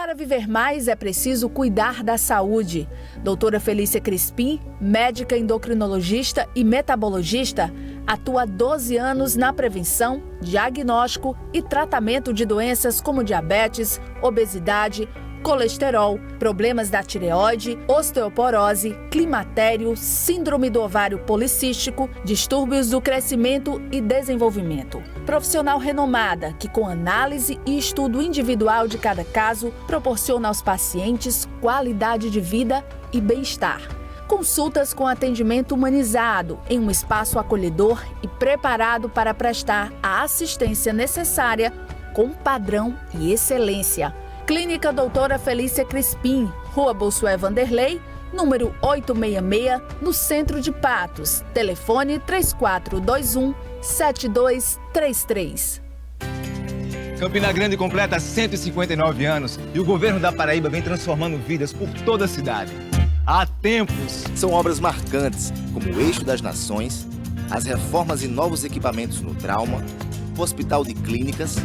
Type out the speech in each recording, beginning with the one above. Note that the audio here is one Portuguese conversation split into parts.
Para viver mais, é preciso cuidar da saúde. Doutora Felícia Crispim, médica endocrinologista e metabologista, atua há 12 anos na prevenção, diagnóstico e tratamento de doenças como diabetes, obesidade, colesterol, problemas da tireoide, osteoporose, climatério, síndrome do ovário policístico, distúrbios do crescimento e desenvolvimento. Profissional renomada que, com análise e estudo individual de cada caso, proporciona aos pacientes qualidade de vida e bem-estar. Consultas com atendimento humanizado em um espaço acolhedor e preparado para prestar a assistência necessária com padrão e excelência. Clínica Doutora Felícia Crispim, Rua Bossuet Vanderlei, número 866, no centro de Patos. Telefone 3421-7233. Campina Grande completa 159 anos e o governo da Paraíba vem transformando vidas por toda a cidade. Há tempos. São obras marcantes, como o Eixo das Nações, as reformas e novos equipamentos no trauma, o Hospital de Clínicas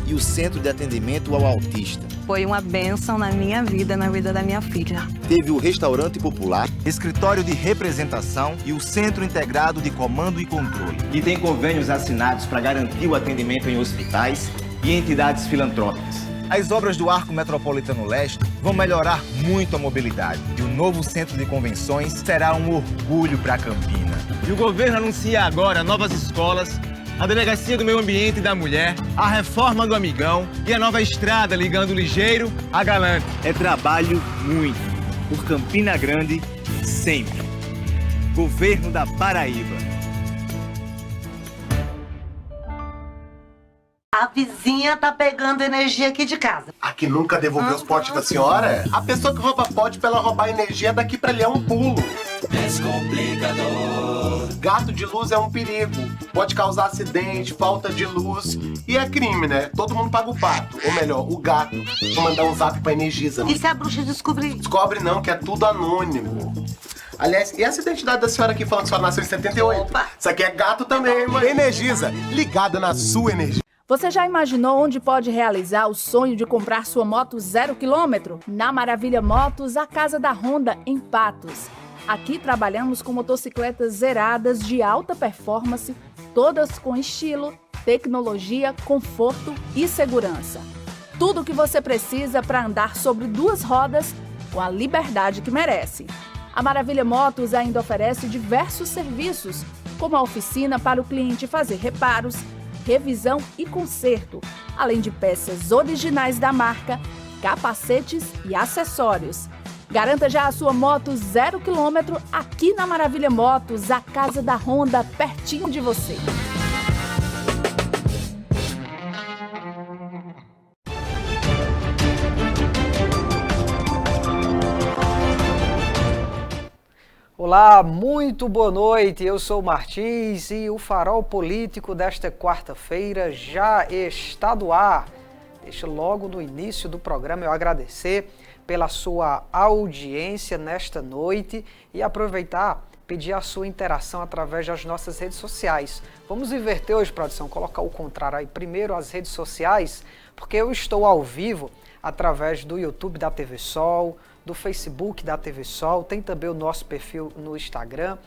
e o Centro de Atendimento ao Autista. Foi uma bênção na minha vida, na vida da minha filha. Teve o Restaurante Popular, Escritório de Representação e o Centro Integrado de Comando e Controle. E tem convênios assinados para garantir o atendimento em hospitais e entidades filantrópicas. As obras do Arco Metropolitano Leste vão melhorar muito a mobilidade. E o novo centro de convenções será um orgulho para Campina. E o governo anuncia agora novas escolas, a Delegacia do Meio Ambiente e da Mulher, a reforma do Amigão e a nova estrada ligando Ligeiro a Galante. É trabalho muito. Por Campina Grande, sempre. Governo da Paraíba. A vizinha tá pegando energia aqui de casa. A que nunca devolveu os potes da senhora? A pessoa que rouba pote pra ela roubar energia daqui pra ali é um pulo. Descomplicador. Gato de luz é um perigo. Pode causar acidente, falta de luz. E é crime, né? Todo mundo paga o pato. Ou melhor, o gato. Vou mandar um zap pra Energisa. E se a bruxa descobrir? Descobre não, que é tudo anônimo. Aliás, e essa identidade da senhora aqui falando que a senhora nasceu em 78? Opa. Isso aqui é gato também, mãe. Energisa, ligada na sua energia. Você já imaginou onde pode realizar o sonho de comprar sua moto 0 km? Na Maravilha Motos, a casa da Honda, em Patos. Aqui trabalhamos com motocicletas zeradas de alta performance, todas com estilo, tecnologia, conforto e segurança. Tudo o que você precisa para andar sobre duas rodas com a liberdade que merece. A Maravilha Motos ainda oferece diversos serviços, como a oficina para o cliente fazer reparos, revisão e conserto, além de peças originais da marca, capacetes e acessórios. Garanta já a sua moto 0 km aqui na Maravilha Motos, a casa da Honda, pertinho de você. Olá, muito boa noite, eu sou o Martins e o Farol Político desta quarta-feira já está no ar. Deixa logo no início do programa eu agradecer pela sua audiência nesta noite e aproveitar, pedir a sua interação através das nossas redes sociais. Vamos inverter hoje, produção, colocar o contrário aí. Primeiro as redes sociais, porque eu estou ao vivo através do YouTube da TV Sol, do Facebook da TV Sol, tem também o nosso perfil no Instagram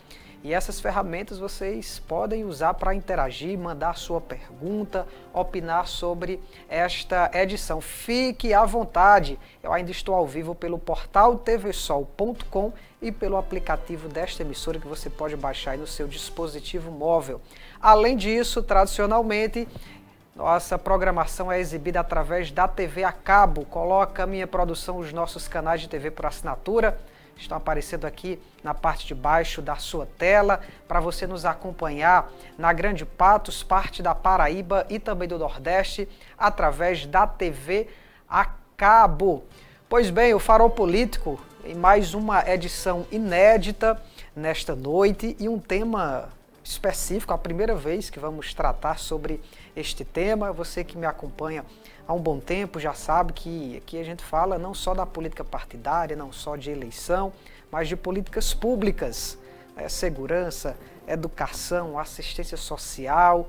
e essas ferramentas vocês podem usar para interagir, mandar sua pergunta, opinar sobre esta edição. Fique à vontade, eu ainda estou ao vivo pelo portal tvsol.com e pelo aplicativo desta emissora que você pode baixar aí no seu dispositivo móvel. Além disso, tradicionalmente, nossa programação é exibida através da TV a cabo. Coloca a minha produção os nossos canais de TV por assinatura. Estão aparecendo aqui na parte de baixo da sua tela para você nos acompanhar na Grande Patos, parte da Paraíba e também do Nordeste através da TV a cabo. Pois bem, o Farol Político em mais uma edição inédita nesta noite e um tema específico, a primeira vez que vamos tratar sobre este tema. Você que me acompanha há um bom tempo já sabe que aqui a gente fala não só da política partidária, não só de eleição, mas de políticas públicas, segurança, educação, assistência social.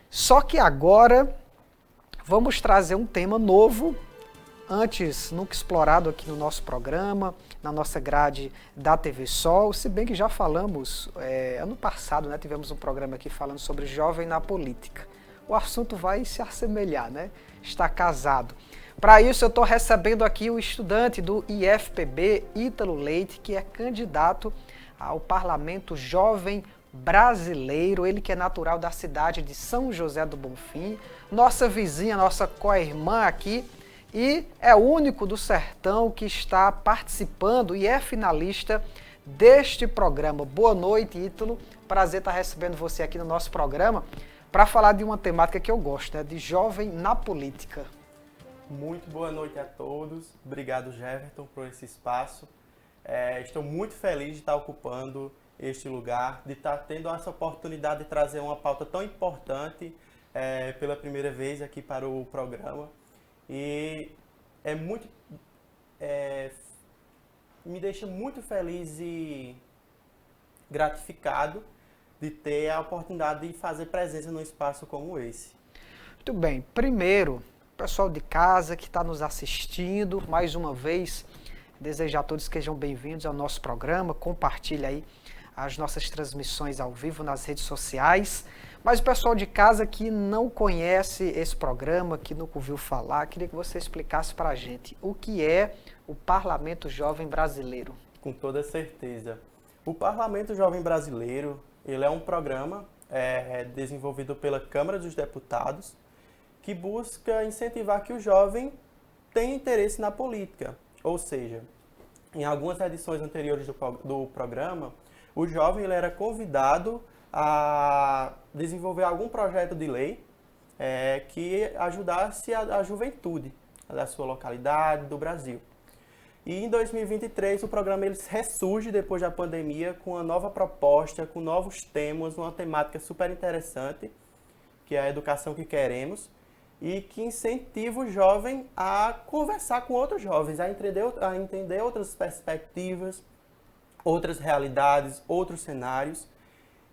Só que agora vamos trazer um tema novo antes nunca explorado aqui no nosso programa, na nossa grade da TV Sol, se bem que já falamos, ano passado, né, tivemos um programa aqui falando sobre jovem na política. O assunto vai se assemelhar, né? Está casado. Para isso eu estou recebendo aqui o estudante do IFPB, Ítalo Leite, que é candidato ao Parlamento Jovem Brasileiro, ele que é natural da cidade de São José do Bonfim, nossa vizinha, nossa co-irmã aqui, e é o único do sertão que está participando e é finalista deste programa. Boa noite, Ítalo. Prazer estar recebendo você aqui no nosso programa para falar de uma temática que eu gosto, né, de jovem na política. Muito boa noite a todos. Obrigado, Jefferson, por esse espaço. Estou muito feliz de estar ocupando este lugar, de estar tendo essa oportunidade de trazer uma pauta tão importante pela primeira vez aqui para o programa. E me deixa muito feliz e gratificado de ter a oportunidade de fazer presença num espaço como esse. Muito bem. Primeiro, pessoal de casa que está nos assistindo, mais uma vez, desejo a todos que sejam bem-vindos ao nosso programa, compartilhe aí as nossas transmissões ao vivo nas redes sociais. Mas o pessoal de casa que não conhece esse programa, que nunca ouviu falar, queria que você explicasse para a gente o que é o Parlamento Jovem Brasileiro. Com toda certeza. O Parlamento Jovem Brasileiro, ele é um programa desenvolvido pela Câmara dos Deputados, que busca incentivar que o jovem tenha interesse na política. Ou seja, em algumas edições anteriores do programa, o jovem ele era convidado a desenvolver algum projeto de lei que ajudasse a juventude da sua localidade, do Brasil. E em 2023 o programa ele ressurge depois da pandemia com uma nova proposta, com novos temas, uma temática super interessante, que é a educação que queremos, e que incentiva o jovem a conversar com outros jovens, a entender outras perspectivas, outras realidades, outros cenários.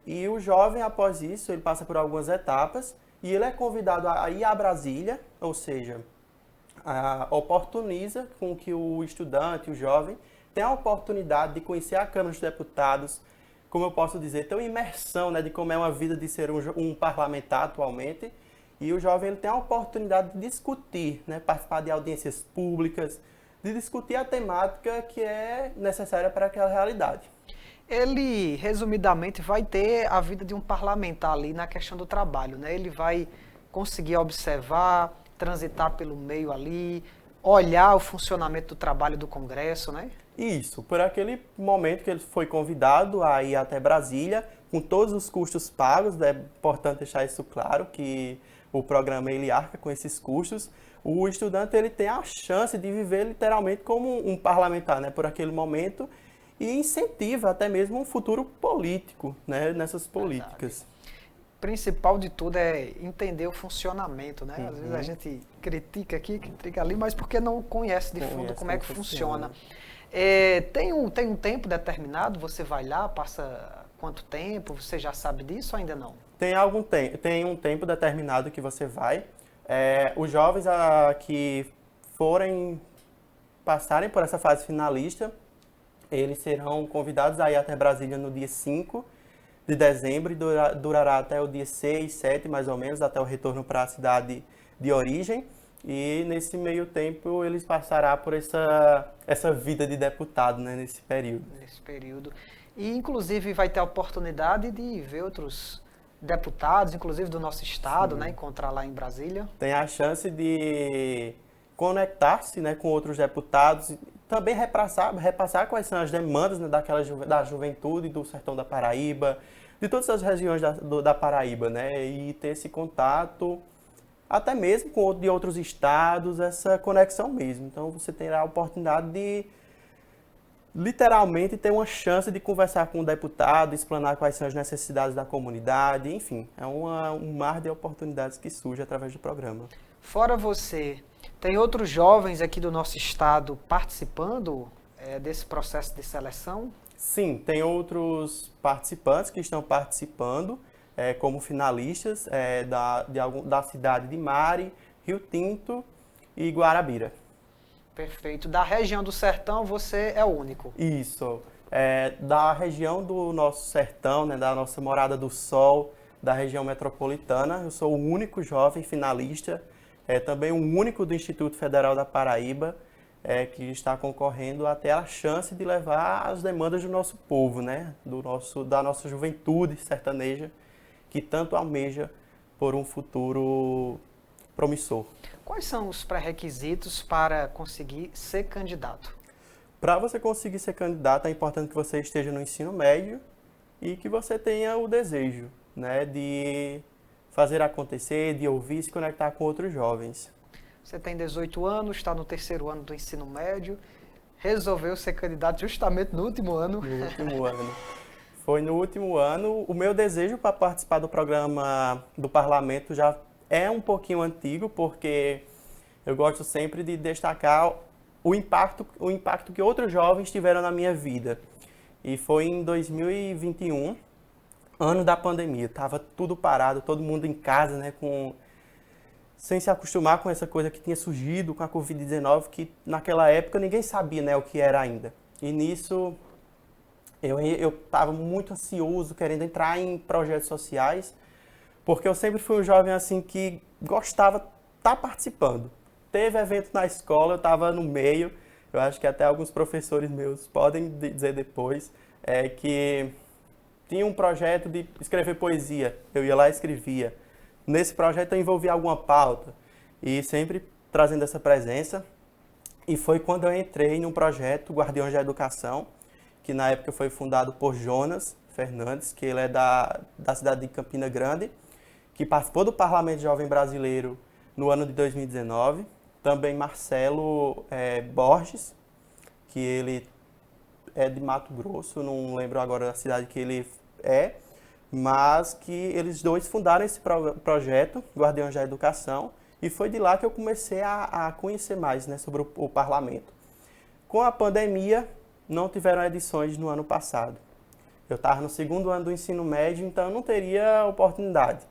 E o jovem, após isso, ele passa por algumas etapas e ele é convidado a ir a Brasília, ou seja, oportuniza com que o estudante, o jovem, tenha a oportunidade de conhecer a Câmara dos Deputados, como eu posso dizer, ter uma imersão, né, de como é uma vida de ser um parlamentar atualmente. E o jovem ele tem a oportunidade de discutir, né, participar de audiências públicas, de discutir a temática que é necessária para aquela realidade. Ele, resumidamente, vai ter a vida de um parlamentar ali na questão do trabalho, né? Ele vai conseguir observar, transitar pelo meio ali, olhar o funcionamento do trabalho do Congresso, né? Isso, por aquele momento que ele foi convidado a ir até Brasília, com todos os custos pagos, é importante deixar isso claro, que o programa ele arca com esses custos, o estudante ele tem a chance de viver literalmente como um parlamentar, né, por aquele momento, e incentiva até mesmo um futuro político, né, nessas políticas. O principal de tudo é entender o funcionamento, né? Às vezes a gente critica aqui, critica ali, mas porque não conhece de fundo como é que funciona. Tem um tempo determinado, você vai lá, passa quanto tempo, você já sabe disso ou ainda não? Tem um tempo determinado que você vai. Os jovens que passarem por essa fase finalista, eles serão convidados a ir até Brasília no dia 5 de dezembro e durará até o dia 6, 7 mais ou menos, até o retorno para a cidade de origem. E nesse meio tempo eles passarão por essa vida de deputado, né, nesse período. E inclusive vai ter a oportunidade de ver outros deputados, inclusive do nosso estado, né, encontrar lá em Brasília. Tem a chance de conectar-se, né, com outros deputados, também repassar quais são as demandas, né, da juventude do sertão da Paraíba, de todas as regiões da Paraíba, né, e ter esse contato, até mesmo de outros estados, essa conexão mesmo. Então você terá a oportunidade de literalmente ter uma chance de conversar com o deputado, explanar quais são as necessidades da comunidade, enfim, é um mar de oportunidades que surge através do programa. Fora você, tem outros jovens aqui do nosso estado participando desse processo de seleção? Sim, tem outros participantes que estão participando como finalistas da cidade de Mari, Rio Tinto e Guarabira. Perfeito. Da região do Sertão, você é o único. Isso. Da região do nosso sertão, né, da nossa Morada do Sol, da região metropolitana, eu sou o único jovem finalista, também o único do Instituto Federal da Paraíba, que está concorrendo a ter a chance de levar as demandas do nosso povo, né, da nossa juventude sertaneja, que tanto almeja por um futuro promissor. Quais são os pré-requisitos para conseguir ser candidato? Para você conseguir ser candidato, é importante que você esteja no ensino médio e que você tenha o desejo, né, de fazer acontecer, de ouvir e se conectar com outros jovens. Você tem 18 anos, está no 3º ano do ensino médio, resolveu ser candidato justamente no último ano. No último ano. Foi no último ano. O meu desejo para participar do programa do parlamento já é um pouquinho antigo, porque eu gosto sempre de destacar o impacto que outros jovens tiveram na minha vida. E foi em 2021, ano da pandemia. Tava tudo parado, todo mundo em casa, né, sem se acostumar com essa coisa que tinha surgido com a Covid-19, que naquela época ninguém sabia, né, o que era ainda. E nisso eu estava muito ansioso, querendo entrar em projetos sociais, porque eu sempre fui um jovem assim que gostava de estar participando. Teve evento na escola, eu estava no meio, eu acho que até alguns professores meus podem dizer depois, que tinha um projeto de escrever poesia, eu ia lá e escrevia. Nesse projeto eu envolvia alguma pauta e sempre trazendo essa presença. E foi quando eu entrei num projeto Guardiões da Educação, que na época foi fundado por Jonas Fernandes, que ele é da cidade de Campina Grande, que participou do Parlamento Jovem Brasileiro no ano de 2019. Também Marcelo Borges, que ele é de Mato Grosso, não lembro agora da cidade que ele é, mas que eles dois fundaram esse projeto, Guardiões da Educação, e foi de lá que eu comecei a conhecer mais, né, sobre o parlamento. Com a pandemia, não tiveram edições no ano passado. Eu estava no 2º ano do ensino médio, então eu não teria oportunidade.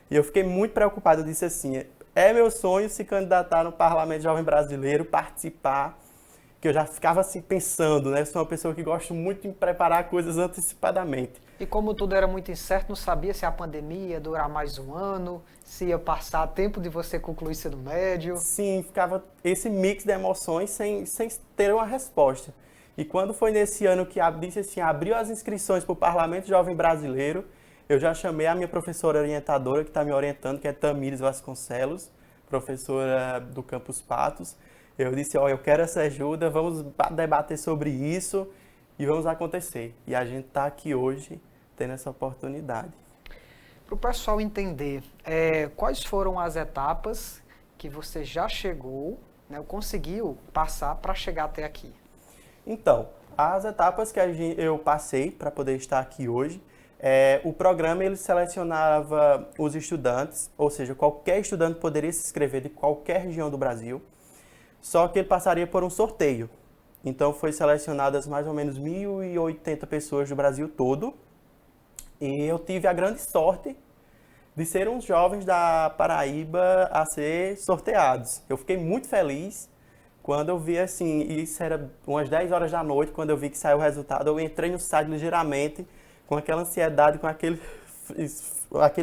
E eu fiquei muito preocupado, eu disse assim, é meu sonho se candidatar no Parlamento Jovem Brasileiro, participar, que eu já ficava assim pensando, né, eu sou uma pessoa que gosta muito de preparar coisas antecipadamente. E como tudo era muito incerto, não sabia se a pandemia ia durar mais um ano, se ia passar tempo de você concluir ensino médio. Sim, ficava esse mix de emoções sem ter uma resposta. E quando foi nesse ano que disse assim, abriu as inscrições para o Parlamento Jovem Brasileiro, eu já chamei a minha professora orientadora, que está me orientando, que é Tamires Vasconcelos, professora do Campus Patos. Eu disse, eu quero essa ajuda, vamos debater sobre isso e vamos acontecer. E a gente está aqui hoje tendo essa oportunidade. Para o pessoal entender, quais foram as etapas que você já chegou, né, conseguiu passar para chegar até aqui? Então, as etapas que eu passei para poder estar aqui hoje, o programa ele selecionava os estudantes, ou seja, qualquer estudante poderia se inscrever de qualquer região do Brasil, só que ele passaria por um sorteio. Então, foi selecionadas mais ou menos 1.080 pessoas do Brasil todo, e eu tive a grande sorte de ser um jovens da Paraíba a ser sorteados. Eu fiquei muito feliz quando eu vi assim, isso era umas 10 horas da noite, quando eu vi que saiu o resultado, eu entrei no site ligeiramente, com aquela ansiedade, com aquele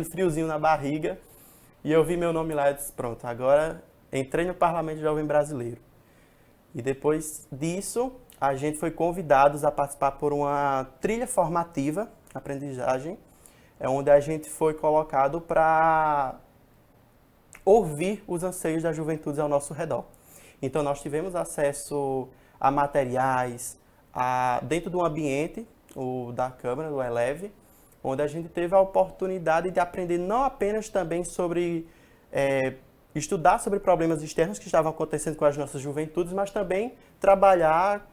friozinho na barriga, e eu vi meu nome lá e disse, pronto, agora entrei no Parlamento Jovem Brasileiro. E depois disso, a gente foi convidados a participar por uma trilha formativa, aprendizagem, onde a gente foi colocado para ouvir os anseios das juventudes ao nosso redor. Então, nós tivemos acesso a materiais, dentro de um ambiente da Câmara, do Eleve, onde a gente teve a oportunidade de aprender não apenas também sobre estudar sobre problemas externos que estavam acontecendo com as nossas juventudes, mas também trabalhar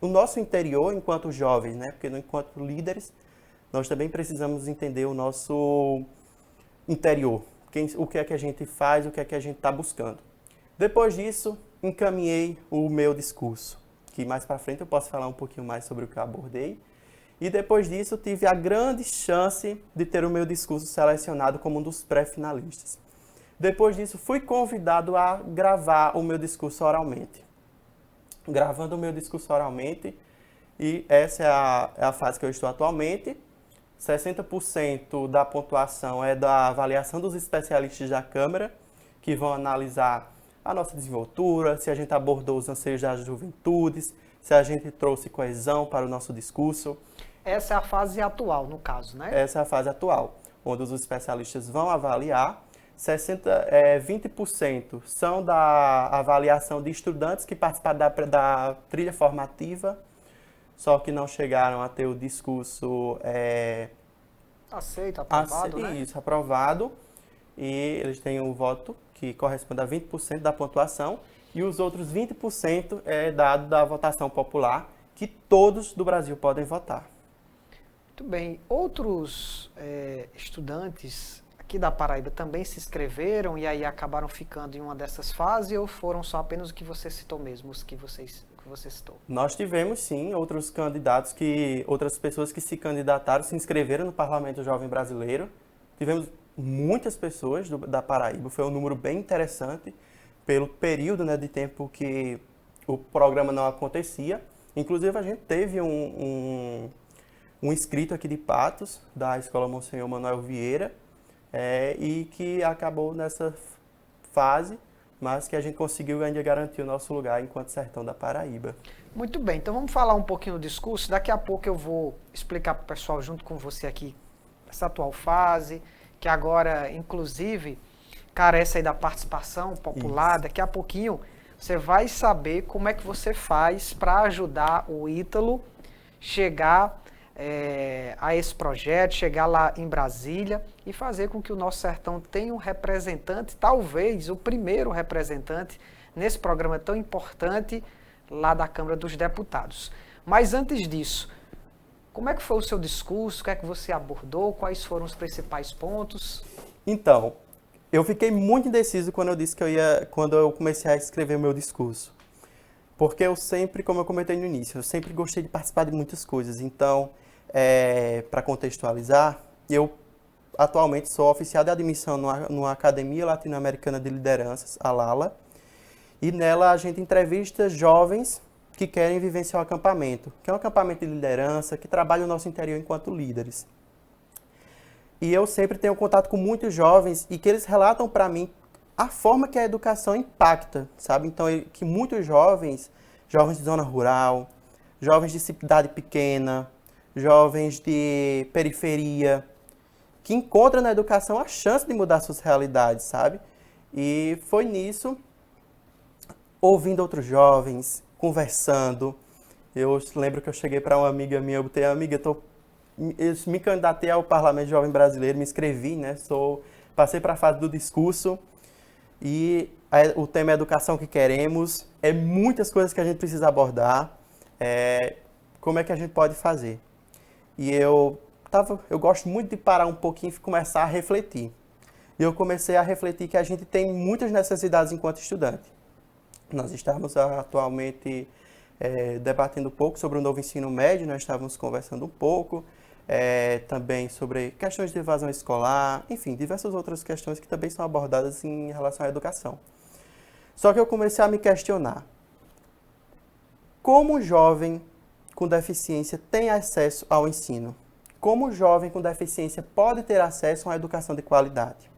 o nosso interior enquanto jovens, né? Porque enquanto líderes, nós também precisamos entender o nosso interior, o que é que a gente faz, o que é que a gente está buscando. Depois disso, encaminhei o meu discurso, que mais para frente eu posso falar um pouquinho mais sobre o que eu abordei. E depois disso, eu tive a grande chance de ter o meu discurso selecionado como um dos pré-finalistas. Depois disso, fui convidado a gravar o meu discurso oralmente. gravando o meu discurso oralmente, e essa é a fase que eu estou atualmente. 60% da pontuação é da avaliação dos especialistas da Câmara, que vão analisar a nossa desenvoltura, se a gente abordou os anseios das juventudes, se a gente trouxe coesão para o nosso discurso. Essa é a fase atual, no caso, né? Essa é a fase atual, onde os especialistas vão avaliar. 20% são da avaliação de estudantes que participaram da trilha formativa, só que não chegaram a ter o discurso aceito, aprovado, né? Isso, aprovado. E eles têm um voto que corresponde a 20% da pontuação, e os outros 20% é dado da votação popular, que todos do Brasil podem votar. Muito bem. Outros estudantes aqui da Paraíba também se inscreveram e aí acabaram ficando em uma dessas fases, ou foram só apenas o que você citou mesmo, os que você citou? Nós tivemos, sim, outros candidatos, outras pessoas que se candidataram, se inscreveram no Parlamento Jovem Brasileiro. Tivemos muitas pessoas da Paraíba, foi um número bem interessante, pelo período, né, de tempo que o programa não acontecia. Inclusive, a gente teve um inscrito aqui de Patos, da Escola Monsenhor Manuel Vieira, e que acabou nessa fase, mas que a gente conseguiu ainda garantir o nosso lugar enquanto Sertão da Paraíba. Muito bem, então vamos falar um pouquinho do discurso. Daqui a pouco eu vou explicar para o pessoal junto com você aqui essa atual fase, que agora, inclusive, carece aí da participação popular. Isso. Daqui a pouquinho você vai saber como é que você faz para ajudar o Ítalo chegar a esse projeto, chegar lá em Brasília e fazer com que o nosso Sertão tenha um representante, talvez o primeiro representante nesse programa tão importante lá da Câmara dos Deputados. Mas antes disso, como é que foi o seu discurso? O que é que você abordou? Quais foram os principais pontos? Então, eu fiquei muito indeciso quando eu disse que quando eu comecei a escrever o meu discurso. Porque eu sempre, como eu comentei no início, eu sempre gostei de participar de muitas coisas. Então, para contextualizar, eu atualmente sou oficial de admissão numa Academia Latino-Americana de Lideranças, a LALA, e nela a gente entrevista jovens que querem vivenciar o acampamento, que é um acampamento de liderança, que trabalha o nosso interior enquanto líderes. E eu sempre tenho contato com muitos jovens e que eles relatam para mim a forma que a educação impacta, sabe? Então, que muitos jovens de zona rural, jovens de cidade pequena, jovens de periferia, que encontram na educação a chance de mudar suas realidades, sabe? E foi nisso, ouvindo outros jovens, conversando. Eu lembro que eu cheguei para uma amiga minha, eu botei, amiga, eu me candidatei ao Parlamento Jovem Brasileiro, me inscrevi, né? Passei para a fase do discurso e o tema é educação que queremos, é muitas coisas que a gente precisa abordar, como é que a gente pode fazer. E eu gosto muito de parar um pouquinho e começar a refletir. E eu comecei a refletir que a gente tem muitas necessidades enquanto estudante. Nós estamos atualmente debatendo um pouco sobre o novo ensino médio, nós estávamos conversando um pouco também sobre questões de evasão escolar, enfim, diversas outras questões que também são abordadas em relação à educação. Só que eu comecei a me questionar, como o jovem com deficiência tem acesso ao ensino? Como o jovem com deficiência pode ter acesso a uma educação de qualidade?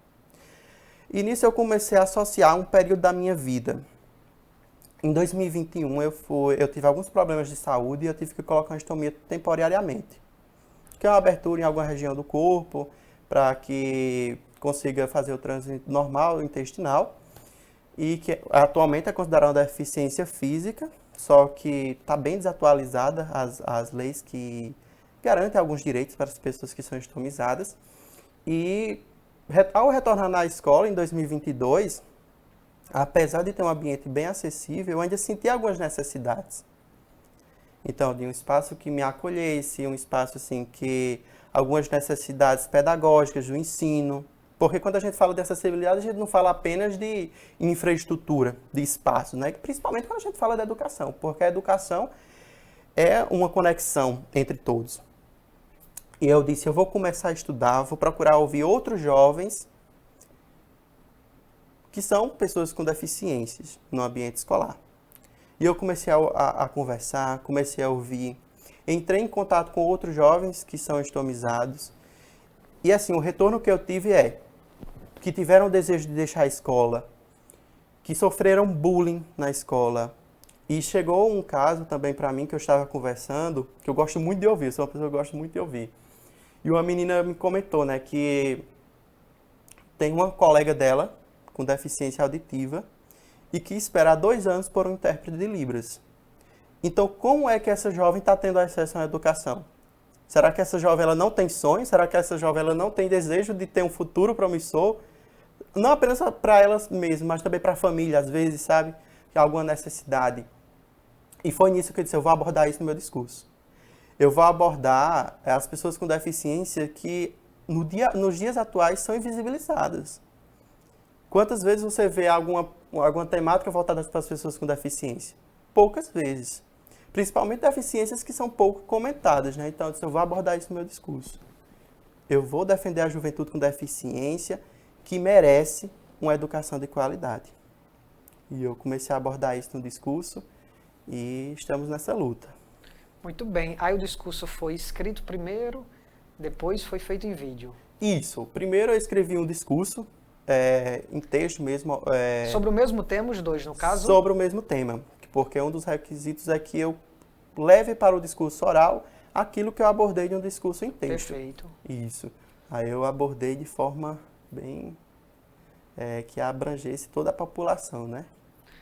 E nisso eu comecei a associar um período da minha vida. Em 2021 eu tive alguns problemas de saúde e eu tive que colocar uma estomia temporariamente, que é uma abertura em alguma região do corpo para que consiga fazer o trânsito normal intestinal e que atualmente é considerada uma deficiência física, só que está bem desatualizada as leis que garantem alguns direitos para as pessoas que são estomizadas. E ao retornar na escola em 2022, apesar de ter um ambiente bem acessível, eu ainda senti algumas necessidades. Então, de um espaço que me acolhesse, um espaço assim que algumas necessidades pedagógicas do ensino, porque quando a gente fala de acessibilidade, a gente não fala apenas de infraestrutura, de espaço, né? Principalmente quando a gente fala de educação, porque a educação é uma conexão entre todos. E eu disse, eu vou começar a estudar, vou procurar ouvir outros jovens que são pessoas com deficiências no ambiente escolar. E eu comecei a conversar, comecei a ouvir. Entrei em contato com outros jovens que são estomizados. E assim, o retorno que eu tive é que tiveram o desejo de deixar a escola, que sofreram bullying na escola. E chegou um caso também para mim que eu estava conversando, que eu gosto muito de ouvir, sou uma pessoa que gosto muito de ouvir. E uma menina me comentou, né, que tem uma colega dela com deficiência auditiva e que espera há 2 anos por um intérprete de Libras. Então, como é que essa jovem está tendo acesso à educação? Será que essa jovem ela não tem sonho? Será que essa jovem ela não tem desejo de ter um futuro promissor? Não apenas para elas mesmas, mas também para a família, às vezes, sabe? Que há alguma necessidade. E foi nisso que eu disse, eu vou abordar isso no meu discurso. Eu vou abordar as pessoas com deficiência que nos dias atuais são invisibilizadas. Quantas vezes você vê alguma temática voltada para as pessoas com deficiência? Poucas vezes. Principalmente deficiências que são pouco comentadas, né? Então, eu vou abordar isso no meu discurso. Eu vou defender a juventude com deficiência que merece uma educação de qualidade. E eu comecei a abordar isso no discurso e estamos nessa luta. Muito bem. Aí o discurso foi escrito primeiro, depois foi feito em vídeo. Isso. Primeiro eu escrevi um discurso, em texto mesmo. Sobre o mesmo tema, os dois, no caso? Sobre o mesmo tema. Porque um dos requisitos é que eu leve para o discurso oral aquilo que eu abordei de um discurso em texto. Perfeito. Isso. Aí eu abordei de forma bem... que abrangesse toda a população, né?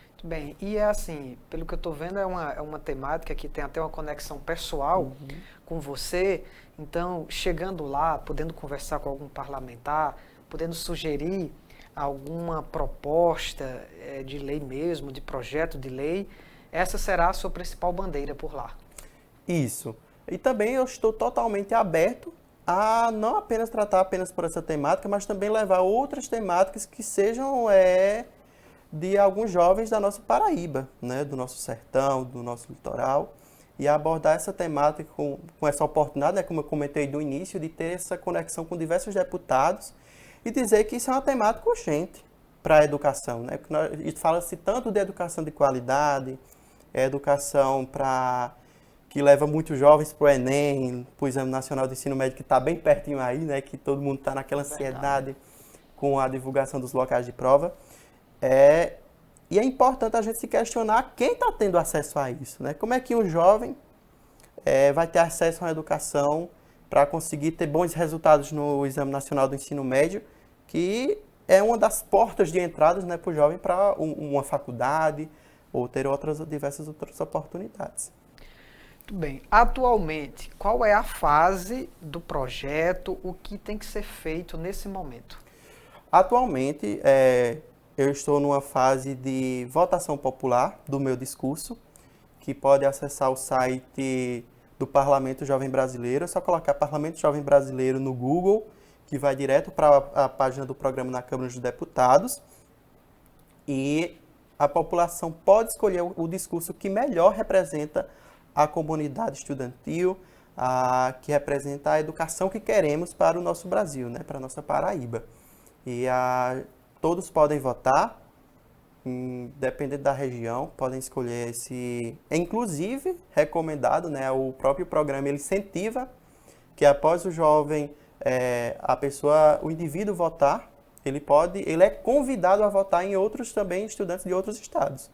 Muito bem. E é assim, pelo que eu estou vendo, é uma temática que tem até uma conexão pessoal com você. Então, chegando lá, podendo conversar com algum parlamentar, podendo sugerir alguma proposta de lei mesmo, de projeto de lei, essa será a sua principal bandeira por lá. Isso. E também eu estou totalmente aberto a não apenas tratar apenas por essa temática, mas também levar outras temáticas que sejam de alguns jovens da nossa Paraíba, né, do nosso sertão, do nosso litoral, e abordar essa temática com essa oportunidade, né, como eu comentei no início, de ter essa conexão com diversos deputados e dizer que isso é uma temática urgente para a educação, né? Fala-se tanto de educação de qualidade, educação que leva muitos jovens para o Enem, para o Exame Nacional do Ensino Médio, que está bem pertinho aí, né? Que todo mundo está naquela ansiedade com a divulgação dos locais de prova. E é importante a gente se questionar quem está tendo acesso a isso, né? Como é que um jovem vai ter acesso a uma educação para conseguir ter bons resultados no Exame Nacional do Ensino Médio, que é uma das portas de entrada, né, para o jovem para uma faculdade ou ter diversas outras oportunidades. Muito bem. Atualmente, qual é a fase do projeto, o que tem que ser feito nesse momento? Atualmente, eu estou numa fase de votação popular do meu discurso, que pode acessar o site do Parlamento Jovem Brasileiro. É só colocar Parlamento Jovem Brasileiro no Google, que vai direto para a página do programa na Câmara dos Deputados. E a população pode escolher o discurso que melhor representa a comunidade estudantil, que representa a educação que queremos para o nosso Brasil, né, para a nossa Paraíba. E todos podem votar, dependendo da região, podem escolher esse... É inclusive recomendado, né, o próprio programa ele incentiva que após o jovem, o indivíduo votar, ele é convidado a votar em outros também estudantes de outros estados.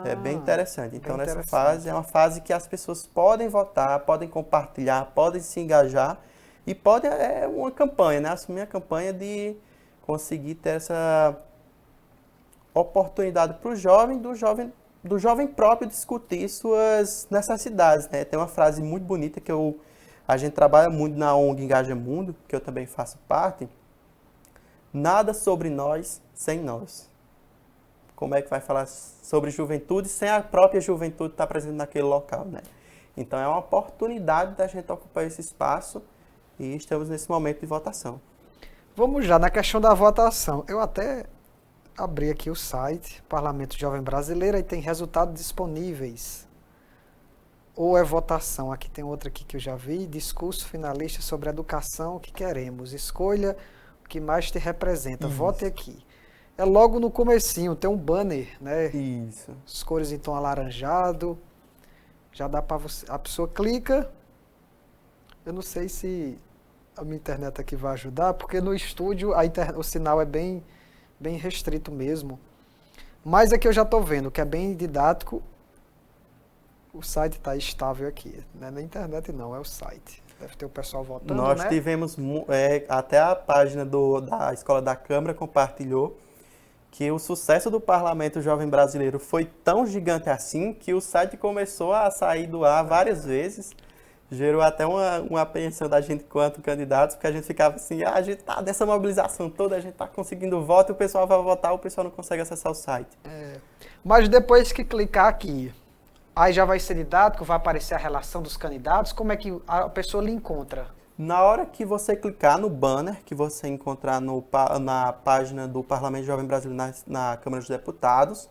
É bem interessante. Então, nessa fase, é uma fase que as pessoas podem votar, podem compartilhar, podem se engajar e podem, uma campanha, né, assumir a campanha de conseguir ter essa oportunidade para o jovem, do jovem próprio discutir suas necessidades, né? Tem uma frase muito bonita que a gente trabalha muito na ONG Engaja Mundo, que eu também faço parte. Nada sobre nós sem nós. Como é que vai falar sobre juventude sem a própria juventude estar presente naquele local, né? Então é uma oportunidade da gente ocupar esse espaço e estamos nesse momento de votação. Vamos já na questão da votação. Eu até abri aqui o site, Parlamento Jovem Brasileiro, e tem resultados disponíveis. Ou é votação, aqui tem outra aqui que eu já vi, discurso finalista sobre educação que queremos. Escolha o que mais te representa, vote aqui. É logo no comecinho, tem um banner, né? Isso. As cores em tom alaranjado. Já dá para você... A pessoa clica. Eu não sei se a minha internet aqui vai ajudar, porque no estúdio o sinal é bem restrito mesmo. Mas aqui eu já estou vendo que é bem didático. O site está estável aqui. Não é na internet não, é o site. Deve ter o pessoal votando, Nós né? tivemos, até a página da Escola da Câmara compartilhou que o sucesso do Parlamento Jovem Brasileiro foi tão gigante assim que o site começou a sair do ar várias vezes. Gerou até uma apreensão da gente quanto candidatos, porque a gente ficava assim, a gente tá nessa mobilização toda, a gente tá conseguindo voto, e o pessoal vai votar, o pessoal não consegue acessar o site. Mas depois que clicar aqui, aí já vai ser didático, vai aparecer a relação dos candidatos, como é que a pessoa lhe encontra? Na hora que você clicar no banner que você encontrar na página do Parlamento Jovem Brasileiro na Câmara dos Deputados,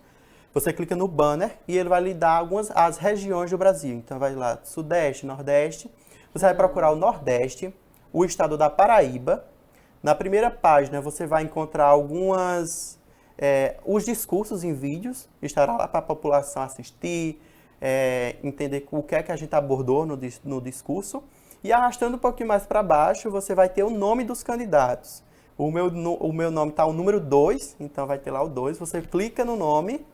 você clica no banner e ele vai lhe dar as regiões do Brasil. Então vai lá, Sudeste, Nordeste. Você vai procurar o Nordeste, o estado da Paraíba. Na primeira página você vai encontrar os discursos em vídeos. Estará lá para a população assistir, entender o que é que a gente abordou no discurso. E arrastando um pouquinho mais para baixo, você vai ter o nome dos candidatos. O meu nome está o número 2, então vai ter lá o 2. Você clica no nome.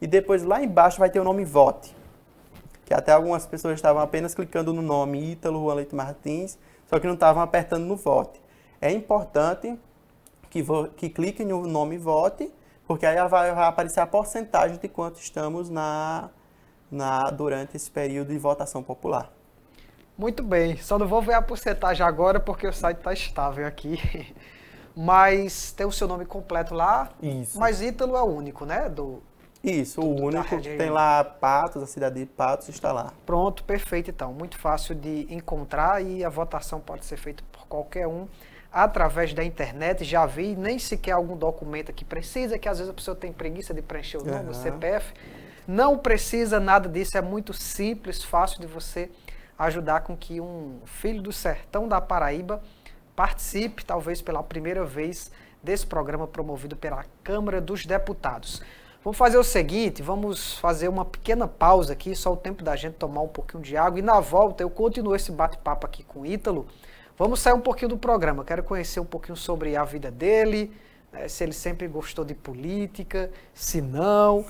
E depois lá embaixo vai ter o nome Vote, que até algumas pessoas estavam apenas clicando no nome Ítalo Juan Leite Martins, só que não estavam apertando no Vote. É importante que cliquem no nome Vote, porque aí vai aparecer a porcentagem de quanto estamos durante esse período de votação popular. Muito bem, só não vou ver a porcentagem agora porque o site está estável aqui. Mas tem o seu nome completo lá. Isso. Mas Ítalo é o único, né? Isso, o único que tem lá Patos, a cidade de Patos está lá. Pronto, perfeito então. Muito fácil de encontrar e a votação pode ser feita por qualquer um através da internet. Já vi, nem sequer algum documento que precisa, que às vezes a pessoa tem preguiça de preencher o nome, o CPF. Não precisa nada disso, é muito simples, fácil de você ajudar com que um filho do sertão da Paraíba participe, talvez pela primeira vez, desse programa promovido pela Câmara dos Deputados. Vamos fazer o seguinte, vamos fazer uma pequena pausa aqui, só o tempo da gente tomar um pouquinho de água, e na volta eu continuo esse bate-papo aqui com o Ítalo. Vamos sair um pouquinho do programa, quero conhecer um pouquinho sobre a vida dele, se ele sempre gostou de política, se não.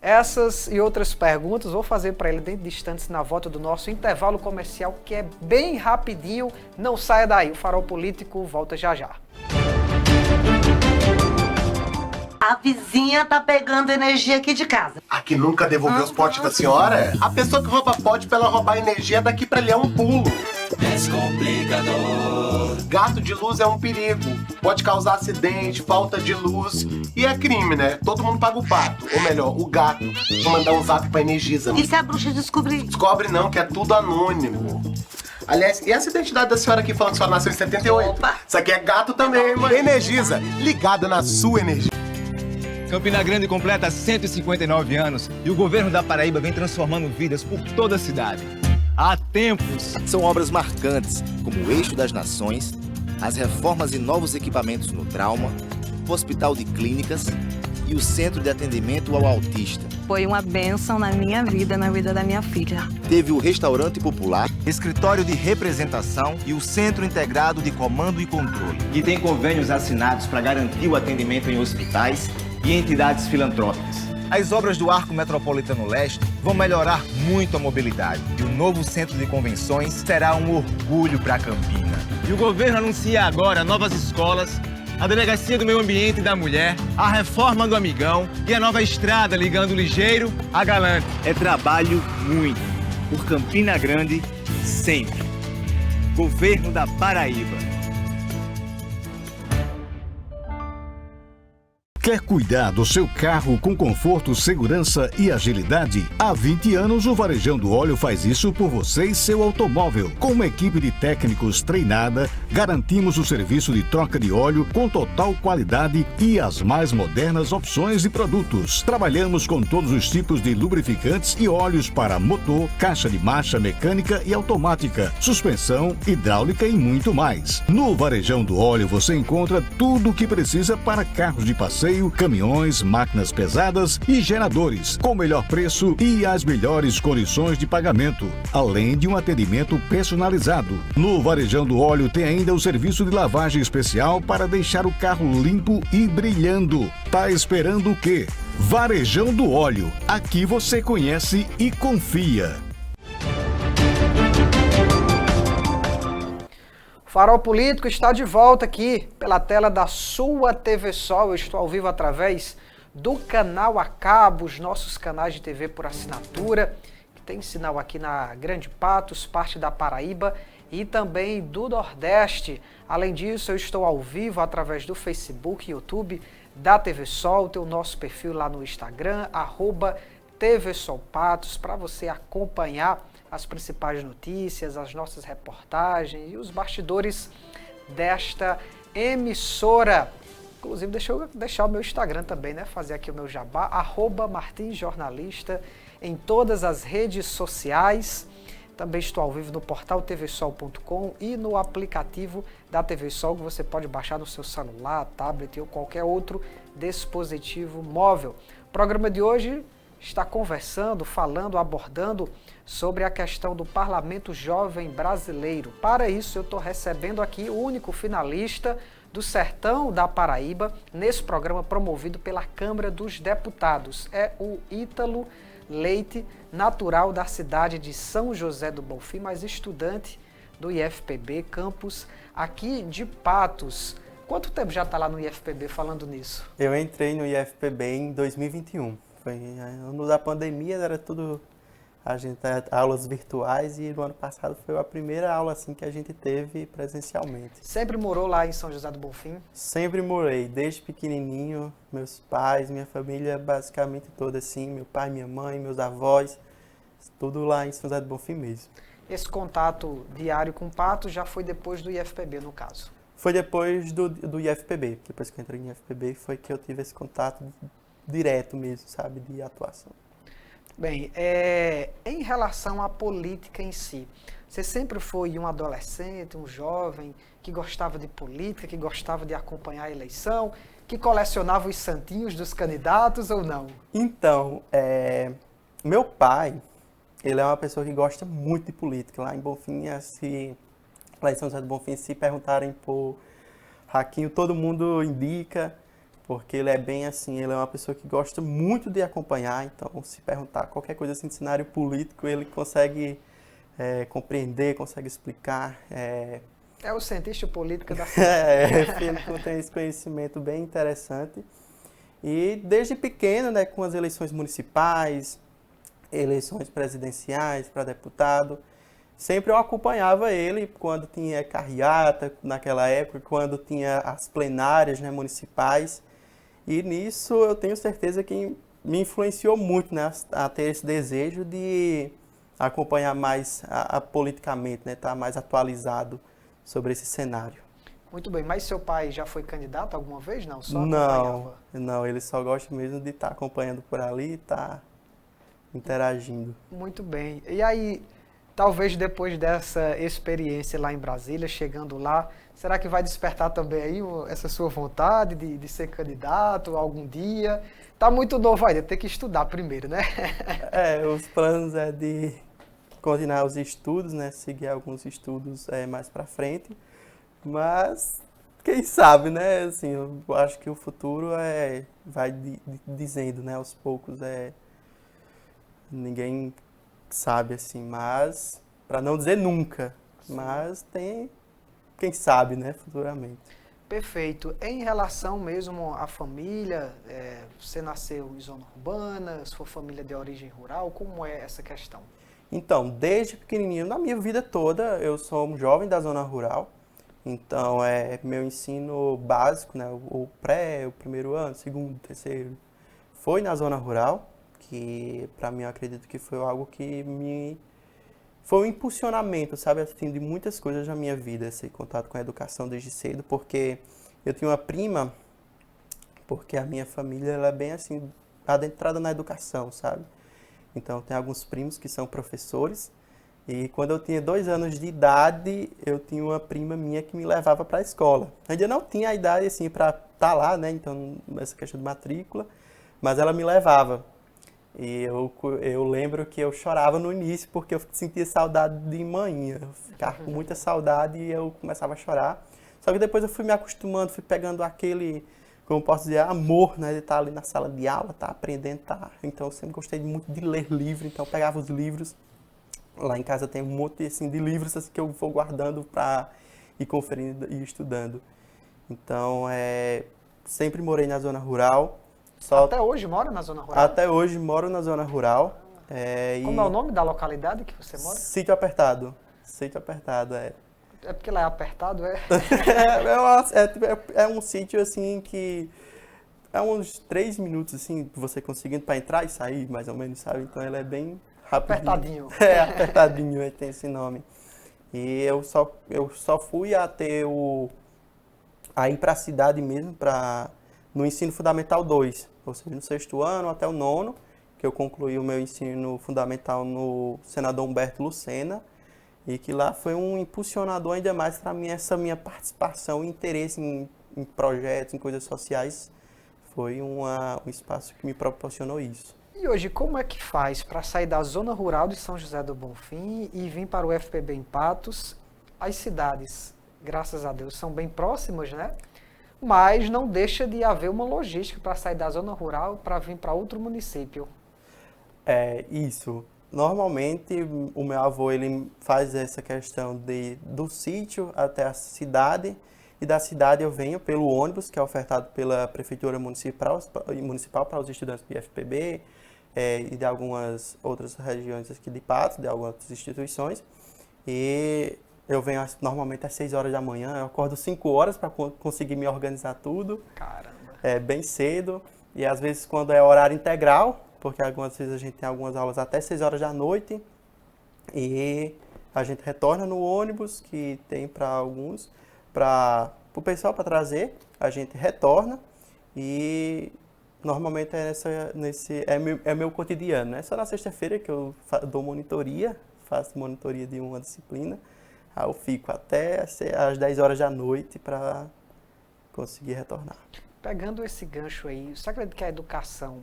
Essas e outras perguntas vou fazer para ele dentro de instantes na volta do nosso intervalo comercial, que é bem rapidinho, não saia daí, o Farol Político volta já já. A vizinha tá pegando energia aqui de casa. A que nunca devolveu os potes da senhora? A pessoa que rouba pote pra ela roubar energia daqui pra ali é um pulo. Descomplicador. Gato de luz é um perigo. Pode causar acidente, falta de luz. E é crime, né? Todo mundo paga o pato. Ou melhor, o gato. Vou mandar um zap pra Energisa. E se a bruxa descobrir? Descobre não, que é tudo anônimo. Aliás, e essa identidade da senhora aqui falando que a senhora nasceu em 78? Opa. Isso aqui é gato também, mãe. Energisa, ligada na sua energia. Campina Grande completa 159 anos e o governo da Paraíba vem transformando vidas por toda a cidade. Há tempos. São obras marcantes, como o Eixo das Nações, as reformas e novos equipamentos no trauma, o Hospital de Clínicas e o Centro de Atendimento ao Autista. Foi uma bênção na minha vida, na vida da minha filha. Teve o Restaurante Popular, Escritório de Representação e o Centro Integrado de Comando e Controle. E tem convênios assinados para garantir o atendimento em hospitais e entidades filantrópicas. As obras do Arco Metropolitano Leste vão melhorar muito a mobilidade e o novo centro de convenções será um orgulho para Campina. E o governo anuncia agora novas escolas, a Delegacia do Meio Ambiente e da Mulher, a reforma do Amigão e a nova estrada ligando Ligeiro a Galante. É trabalho muito. Por Campina Grande, sempre. Governo da Paraíba. Quer cuidar do seu carro com conforto, segurança e agilidade? Há 20 anos, o Varejão do Óleo faz isso por você e seu automóvel. Com uma equipe de técnicos treinada, garantimos o serviço de troca de óleo com total qualidade e as mais modernas opções de produtos. Trabalhamos com todos os tipos de lubrificantes e óleos para motor, caixa de marcha mecânica e automática, suspensão, hidráulica e muito mais. No Varejão do Óleo você encontra tudo o que precisa para carros de passeio cheio, caminhões, máquinas pesadas e geradores, com o melhor preço e as melhores condições de pagamento, além de um atendimento personalizado. No Varejão do Óleo tem ainda o serviço de lavagem especial para deixar o carro limpo e brilhando. Tá esperando o quê? Varejão do Óleo. Aqui você conhece e confia. Farol Político está de volta aqui pela tela da sua TV Sol. Eu estou ao vivo através do canal a cabo, os nossos canais de TV por assinatura, que tem sinal aqui na Grande Patos, parte da Paraíba e também do Nordeste. Além disso, eu estou ao vivo através do Facebook e YouTube da TV Sol, tem o nosso perfil lá no Instagram, @TV Sol Patos, para você acompanhar as principais notícias, as nossas reportagens e os bastidores desta emissora. Inclusive, deixa eu deixar o meu Instagram também, né? Fazer aqui o meu jabá, @MartinsJornalista em todas as redes sociais. Também estou ao vivo no portal tvsol.com e no aplicativo da TV Sol, que você pode baixar no seu celular, tablet ou qualquer outro dispositivo móvel. O programa de hoje está conversando, falando, abordando sobre a questão do Parlamento Jovem Brasileiro. Para isso, eu estou recebendo aqui o único finalista do Sertão da Paraíba, nesse programa promovido pela Câmara dos Deputados. É o Ítalo Leite, natural da cidade de São José do Bonfim, mas estudante do IFPB, campus aqui de Patos. Quanto tempo já está lá no IFPB falando nisso? Eu entrei no IFPB em 2021. Foi ano da pandemia, era tudo aulas virtuais, e no ano passado foi a primeira aula assim que a gente teve presencialmente. Sempre morou lá em São José do Bonfim? Sempre morei, desde pequenininho, meus pais, minha família basicamente toda assim, meu pai, minha mãe, meus avós, tudo lá em São José do Bonfim mesmo. Esse contato diário com o Pato já foi depois do IFPB, no caso? Foi depois do IFPB, depois que eu entrei no IFPB foi que eu tive esse contato direto mesmo, sabe, de atuação. Bem, em relação à política em si, você sempre foi um adolescente, um jovem que gostava de política, que gostava de acompanhar a eleição, que colecionava os santinhos dos candidatos ou não? Então, meu pai, ele é uma pessoa que gosta muito de política. Lá em Bonfim, lá em São José do Bonfim, se perguntarem por Raquinho, todo mundo indica, porque ele é bem assim, ele é uma pessoa que gosta muito de acompanhar, então se perguntar qualquer coisa assim de cenário político, ele consegue compreender, consegue explicar. É o cientista político da cidade. Ele tem esse conhecimento bem interessante. E desde pequeno, né, com as eleições municipais, eleições presidenciais para deputado, sempre eu acompanhava ele quando tinha carreata, naquela época, quando tinha as plenárias, né, municipais. E nisso eu tenho certeza que me influenciou muito, né, a ter esse desejo de acompanhar mais politicamente, né, estar mais atualizado sobre esse cenário. Muito bem, mas seu pai já foi candidato alguma vez? Não, só acompanhava? Não, ele só gosta mesmo de estar acompanhando por ali e estar interagindo. Muito bem. E aí, talvez depois dessa experiência lá em Brasília, chegando lá, será que vai despertar também aí essa sua vontade de ser candidato algum dia? Tá muito novo ainda, tem que estudar primeiro, né? Os planos é de continuar os estudos, né? Seguir alguns estudos mais para frente. Mas, quem sabe, né? Assim, eu acho que o futuro vai dizendo, né? Aos poucos, ninguém sabe, assim, mas, para não dizer nunca, sim, mas tem, quem sabe, né, futuramente. Perfeito. Em relação mesmo à família, você nasceu em zona urbana, sua família de origem rural, como é essa questão? Então, desde pequenininho, na minha vida toda, eu sou um jovem da zona rural, então meu ensino básico, né, o pré, o primeiro ano, segundo, terceiro, foi na zona rural, que para mim eu acredito que foi algo que foi um impulsionamento, sabe, assim, de muitas coisas na minha vida, esse contato com a educação desde cedo, porque eu tinha uma prima, porque a minha família ela é bem assim, adentrada na educação, sabe? Então tem alguns primos que são professores E quando eu tinha 2 anos de idade, eu tinha uma prima minha que me levava para a escola. Ainda não tinha a idade assim para estar lá, né? Então, essa questão de matrícula, mas ela me levava. E eu lembro que eu chorava no início porque eu sentia saudade de manhã. Eu ficava com muita saudade e eu começava a chorar. Só que depois eu fui me acostumando, fui pegando aquele, como posso dizer, amor, né? De estar ali na sala de aula, estar aprendendo, tá? Então eu sempre gostei muito de ler livro, então eu pegava os livros. Lá em casa tem um monte assim, de livros assim, que eu vou guardando para ir conferindo e estudando. Então, sempre morei na zona rural. Até hoje mora na zona rural? Até hoje moro na zona rural. Como é o nome da localidade que você mora? Sítio Apertado. Sítio Apertado, É porque lá é apertado, é? É um sítio assim que é uns 3 minutos assim, você conseguindo para entrar e sair, mais ou menos, sabe? Então ele é bem rapidinho. Apertadinho, tem esse nome. E eu só fui a ir para a cidade mesmo, no ensino fundamental 2, ou seja, no 6º ano até o 9º, que eu concluí o meu ensino fundamental no Senador Humberto Lucena, e que lá foi um impulsionador ainda mais para mim, essa minha participação e interesse em projetos, em coisas sociais, foi um espaço que me proporcionou isso. E hoje, como é que faz para sair da zona rural de São José do Bonfim e vir para o UFPB em Patos? As cidades, graças a Deus, são bem próximas, né? Mas não deixa de haver uma logística para sair da zona rural para vir para outro município. Isso. Normalmente, o meu avô ele faz essa questão do sítio até a cidade, e da cidade eu venho pelo ônibus, que é ofertado pela Prefeitura Municipal para os estudantes do IFPB, e de algumas outras regiões aqui de Patos, de algumas outras instituições. E eu venho normalmente às 6 horas da manhã, eu acordo 5 horas para conseguir me organizar tudo. Caramba! Bem cedo. E às vezes quando é horário integral, porque algumas vezes a gente tem algumas aulas até 6 horas da noite, e a gente retorna no ônibus, que tem para alguns, para o pessoal para trazer, a gente retorna e normalmente é meu cotidiano, né? Só na sexta-feira que eu dou monitoria, faço monitoria de uma disciplina, aí eu fico até às 10 horas da noite para conseguir retornar. Pegando esse gancho aí, você acredita que a educação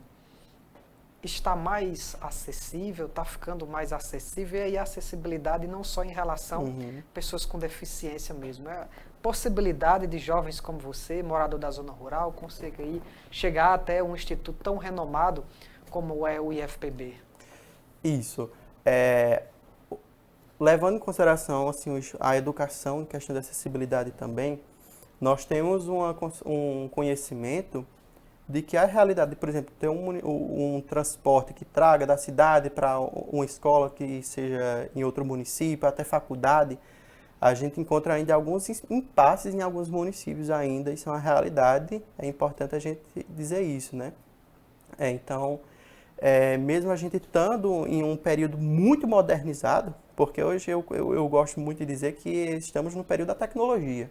está mais acessível, está ficando mais acessível, e a acessibilidade não só em relação a pessoas com deficiência mesmo, né? Possibilidade de jovens como você, morador da zona rural, conseguir chegar até um instituto tão renomado como é o IFPB? Isso. Levando em consideração assim, a educação em questão de acessibilidade também, nós temos um conhecimento de que a realidade, por exemplo, ter um transporte que traga da cidade para uma escola que seja em outro município, até faculdade, a gente encontra ainda alguns impasses em alguns municípios ainda, isso é uma realidade, é importante a gente dizer isso, né? Então, mesmo a gente estando em um período muito modernizado, porque hoje eu gosto muito de dizer que estamos no período da tecnologia.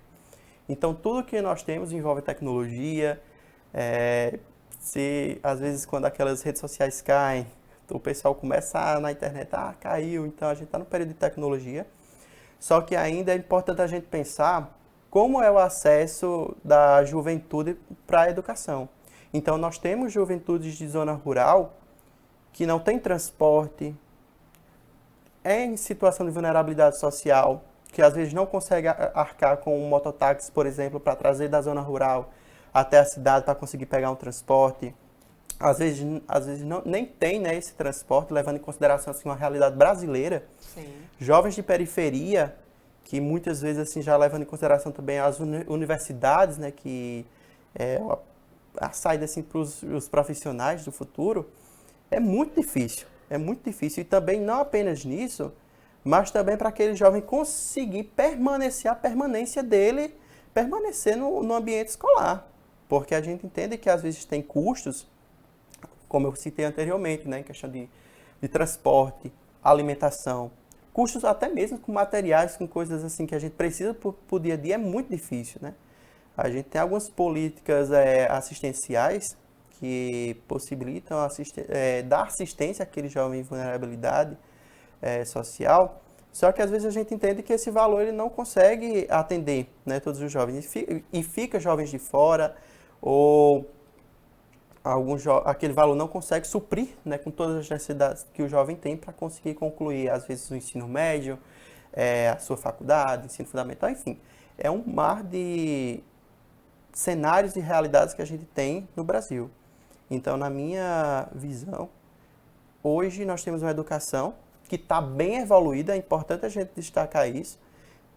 Então, tudo que nós temos envolve tecnologia. Às vezes, quando aquelas redes sociais caem, o pessoal começa na internet, caiu, então a gente está no período de tecnologia. Só que ainda é importante a gente pensar como é o acesso da juventude para a educação. Então, nós temos juventudes de zona rural que não tem transporte, em situação de vulnerabilidade social, que às vezes não consegue arcar com um mototáxi, por exemplo, para trazer da zona rural até a cidade para conseguir pegar um transporte. Às vezes nem tem, né, esse transporte, levando em consideração assim, uma realidade brasileira. Sim. Jovens de periferia, que muitas vezes assim, já levando em consideração também as universidades, né, que a saída assim, para os profissionais do futuro, é muito difícil. É muito difícil. E também não apenas nisso, mas também para aquele jovem conseguir permanecer, a permanência dele, permanecer no ambiente escolar. Porque a gente entende que às vezes tem custos, como eu citei anteriormente, né, em questão de transporte, alimentação, custos até mesmo com materiais, com coisas assim que a gente precisa para o dia a dia, é muito difícil, né? A gente tem algumas políticas assistenciais que possibilitam dar assistência àquele jovem em vulnerabilidade social, Só que às vezes a gente entende que esse valor ele não consegue atender, né, todos os jovens. E fica jovens de fora, ou aquele valor não consegue suprir, né, com todas as necessidades que o jovem tem para conseguir concluir, às vezes, o ensino médio, a sua faculdade, ensino fundamental, enfim. É um mar de cenários e realidades que a gente tem no Brasil. Então, na minha visão, hoje nós temos uma educação que está bem evoluída, é importante a gente destacar isso,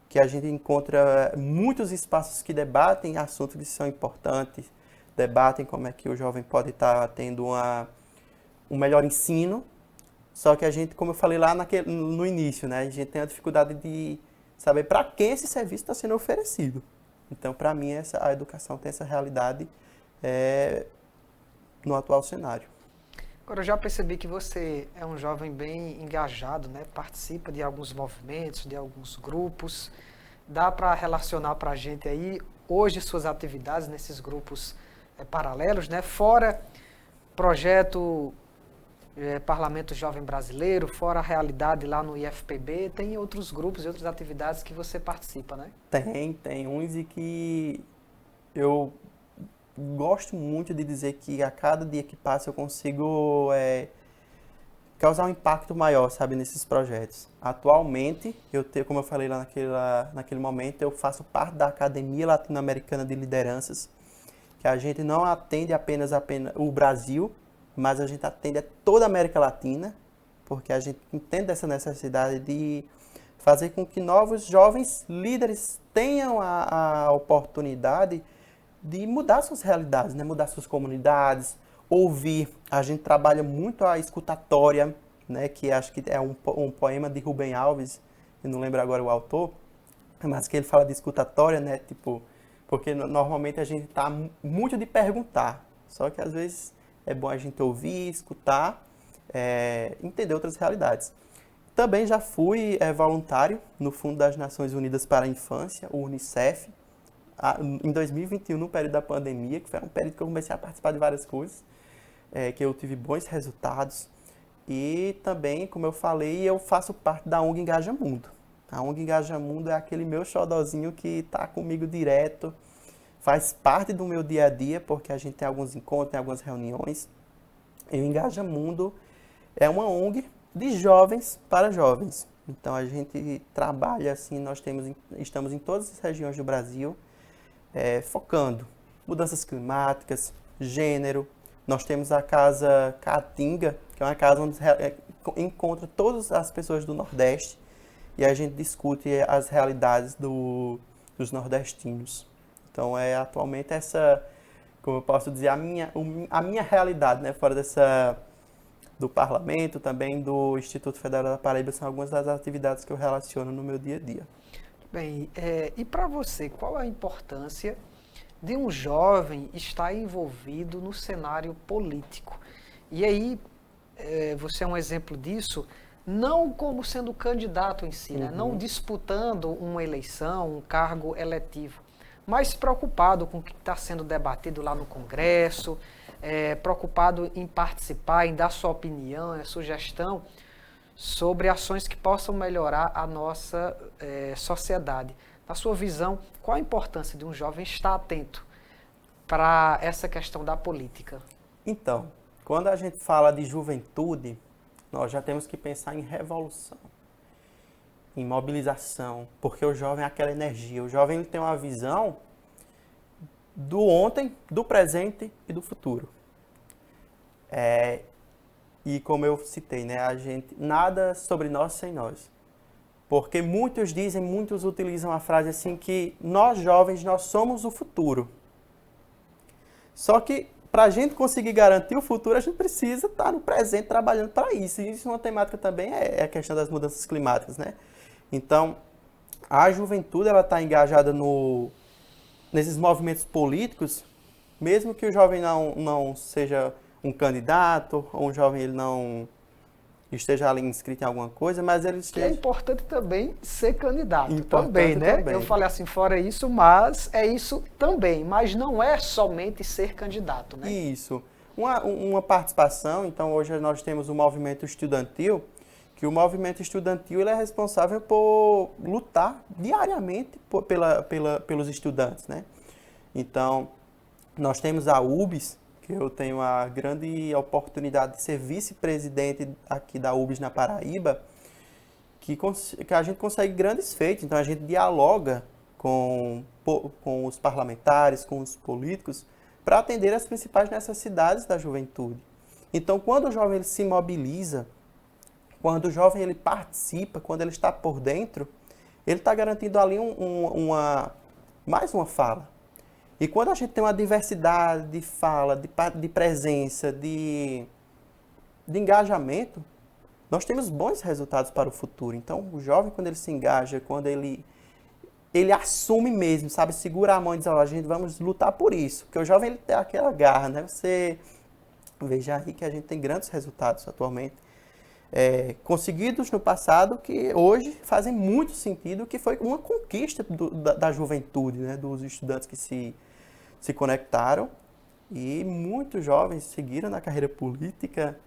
que a gente encontra muitos espaços que debatem assuntos que são importantes, debatem como é que o jovem pode estar tendo um melhor ensino, só que a gente, como eu falei lá no início, né, a gente tem a dificuldade de saber para quem esse serviço está sendo oferecido. Então, para mim, a educação tem essa realidade no atual cenário. Agora, eu já percebi que você é um jovem bem engajado, né? Participa de alguns movimentos, de alguns grupos. Dá para relacionar para a gente aí, hoje, suas atividades nesses grupos paralelos, né? Fora projeto Parlamento Jovem Brasileiro, fora a realidade lá no IFPB, tem outros grupos e outras atividades que você participa, né? Tem uns e que eu gosto muito de dizer que a cada dia que passa eu consigo causar um impacto maior, sabe, nesses projetos. Atualmente, como eu falei lá naquele momento, eu faço parte da Academia Latino-Americana de Lideranças, que a gente não atende apenas o Brasil, mas a gente atende a toda a América Latina, porque a gente entende essa necessidade de fazer com que novos jovens líderes tenham a oportunidade de mudar suas realidades, né? Mudar suas comunidades, ouvir. A gente trabalha muito a escutatória, né? Que acho que é um poema de Rubem Alves, eu não lembro agora o autor, mas que ele fala de escutatória, né? Tipo, porque normalmente a gente está muito de perguntar, só que às vezes é bom a gente ouvir, escutar, entender outras realidades. Também já fui voluntário no Fundo das Nações Unidas para a Infância, o UNICEF, em 2021, no período da pandemia, que foi um período que eu comecei a participar de várias coisas, que eu tive bons resultados. E também, como eu falei, eu faço parte da ONG Engaja Mundo. A ONG Engaja Mundo é aquele meu xodozinho que está comigo direto, faz parte do meu dia a dia, porque a gente tem alguns encontros, tem algumas reuniões. E o Engaja Mundo é uma ONG de jovens para jovens. Então a gente trabalha assim, estamos em todas as regiões do Brasil, focando mudanças climáticas, gênero. Nós temos a Casa Caatinga, que é uma casa onde encontra todas as pessoas do Nordeste e a gente discute as realidades dos nordestinos. Então, atualmente como eu posso dizer, a minha realidade, né, fora do Parlamento, também do Instituto Federal da Paraíba, são algumas das atividades que eu relaciono no meu dia a dia. Bem, e para você, qual a importância de um jovem estar envolvido no cenário político? E aí, você é um exemplo disso, não como sendo candidato em si, né? Não disputando uma eleição, um cargo eletivo, mas preocupado com o que está sendo debatido lá no Congresso, preocupado em participar, em dar sua opinião, a sugestão sobre ações que possam melhorar a nossa sociedade. Na sua visão, qual a importância de um jovem estar atento para essa questão da política? Então, quando a gente fala de juventude, nós já temos que pensar em revolução, em mobilização, porque o jovem é aquela energia. O jovem ele tem uma visão do ontem, do presente e do futuro. E como eu citei, né, nada sobre nós sem nós. Porque muitos utilizam a frase assim que nós jovens, nós somos o futuro. Só que para a gente conseguir garantir o futuro, a gente precisa estar no presente trabalhando para isso. E isso é uma temática também, é a questão das mudanças climáticas, né? Então, a juventude ela está engajada nesses movimentos políticos, mesmo que o jovem não seja um candidato, ou um jovem ele não esteja ali inscrito em alguma coisa, mas ele esteja... É importante também ser candidato, também, né? Eu falei assim, fora isso, mas é isso também, mas não é somente ser candidato, né? Isso. Uma participação, então hoje nós temos um movimento estudantil, que que o movimento estudantil ele é responsável por lutar diariamente pelos estudantes, né? Então, nós temos a UBS, que eu tenho a grande oportunidade de ser vice-presidente aqui da UBS na Paraíba, que a gente consegue grandes feitos. Então, a gente dialoga com os parlamentares, com os políticos, para atender as principais necessidades da juventude. Então, quando o jovem ele se mobiliza, quando o jovem ele participa, quando ele está por dentro, ele está garantindo ali mais uma fala. E quando a gente tem uma diversidade de fala, de presença, de engajamento, nós temos bons resultados para o futuro. Então, o jovem, quando ele se engaja, quando ele assume mesmo, sabe, segura a mão e diz, a gente vamos lutar por isso. Porque o jovem ele tem aquela garra, né? Você veja aí que a gente tem grandes resultados atualmente, conseguidos no passado, que hoje fazem muito sentido, que foi uma conquista da juventude, né? Dos estudantes que se conectaram, e muitos jovens seguiram na carreira política,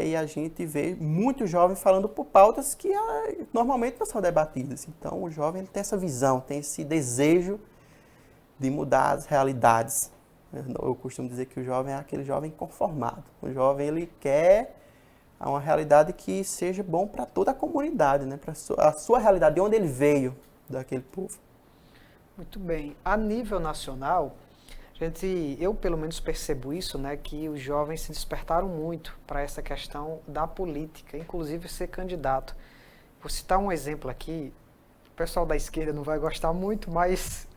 e a gente vê muitos jovens falando por pautas que normalmente não são debatidas. Então, o jovem ele tem essa visão, tem esse desejo de mudar as realidades. Eu costumo dizer que o jovem é aquele jovem conformado. O jovem ele quer uma realidade que seja bom para toda a comunidade, né? Para a sua realidade, de onde ele veio, daquele povo. Muito bem. A nível nacional, eu pelo menos percebo isso, né, que os jovens se despertaram muito para essa questão da política, inclusive ser candidato. Vou citar um exemplo aqui, o pessoal da esquerda não vai gostar muito, mas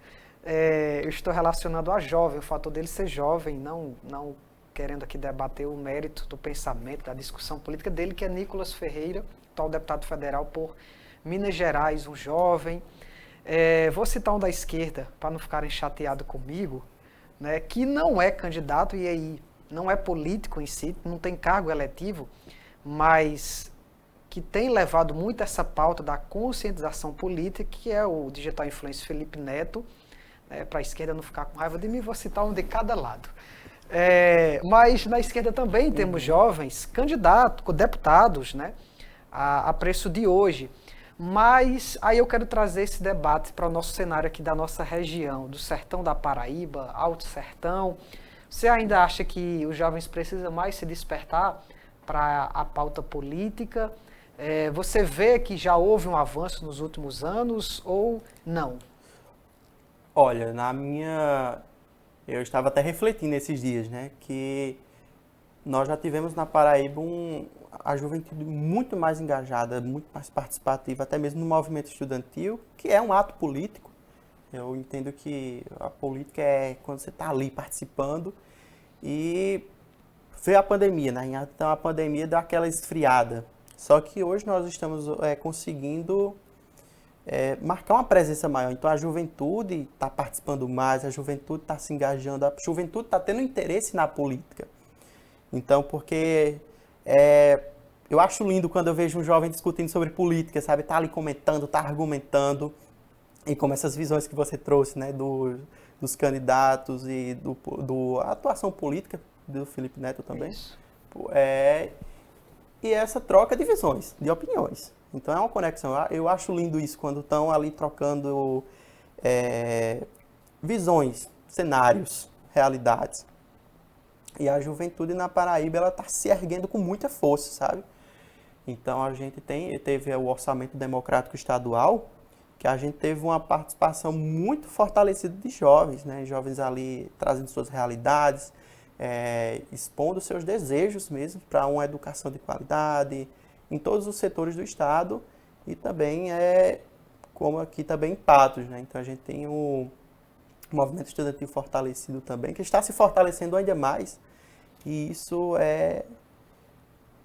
eu estou relacionando a jovem, o fator dele ser jovem, não querendo aqui debater o mérito do pensamento, da discussão política dele, que é Nicolas Ferreira, atual deputado federal por Minas Gerais, um jovem. Vou citar um da esquerda, para não ficarem chateados comigo, né, que não é candidato e aí não é político em si, não tem cargo eletivo, mas que tem levado muito essa pauta da conscientização política, que é o digital influencer Felipe Neto, para a esquerda não ficar com raiva de mim, vou citar um de cada lado. Mas na esquerda também temos jovens candidatos, deputados, né, a preço de hoje. Mas aí eu quero trazer esse debate para o nosso cenário aqui da nossa região, do sertão da Paraíba, Alto Sertão. Você ainda acha que os jovens precisam mais se despertar para a pauta política? Você vê que já houve um avanço nos últimos anos ou não? Olha, eu estava até refletindo esses dias, né, que nós já tivemos na Paraíba a juventude muito mais engajada, muito mais participativa, até mesmo no movimento estudantil, que é um ato político. Eu entendo que a política é quando você está ali participando, e veio a pandemia, né? Então a pandemia deu aquela esfriada. Só que hoje nós estamos conseguindo marcar uma presença maior. Então a juventude está participando mais, a juventude está se engajando, a juventude está tendo interesse na política. Então, porque eu acho lindo quando eu vejo um jovem discutindo sobre política, sabe? Tá ali comentando, tá argumentando, e como essas visões que você trouxe, né? Dos candidatos e a atuação política do Felipe Neto também. Isso. E essa troca de visões, de opiniões. Então é uma conexão. Eu acho lindo isso, quando estão ali trocando visões, cenários, realidades. E a juventude na Paraíba, ela está se erguendo com muita força, sabe? Então a gente teve o orçamento democrático estadual, que a gente teve uma participação muito fortalecida de jovens, né? Jovens ali trazendo suas realidades, expondo seus desejos mesmo para uma educação de qualidade em todos os setores do estado, e também como aqui também em Patos, né? Então a gente tem o movimento estudantil fortalecido também, que está se fortalecendo ainda mais, e isso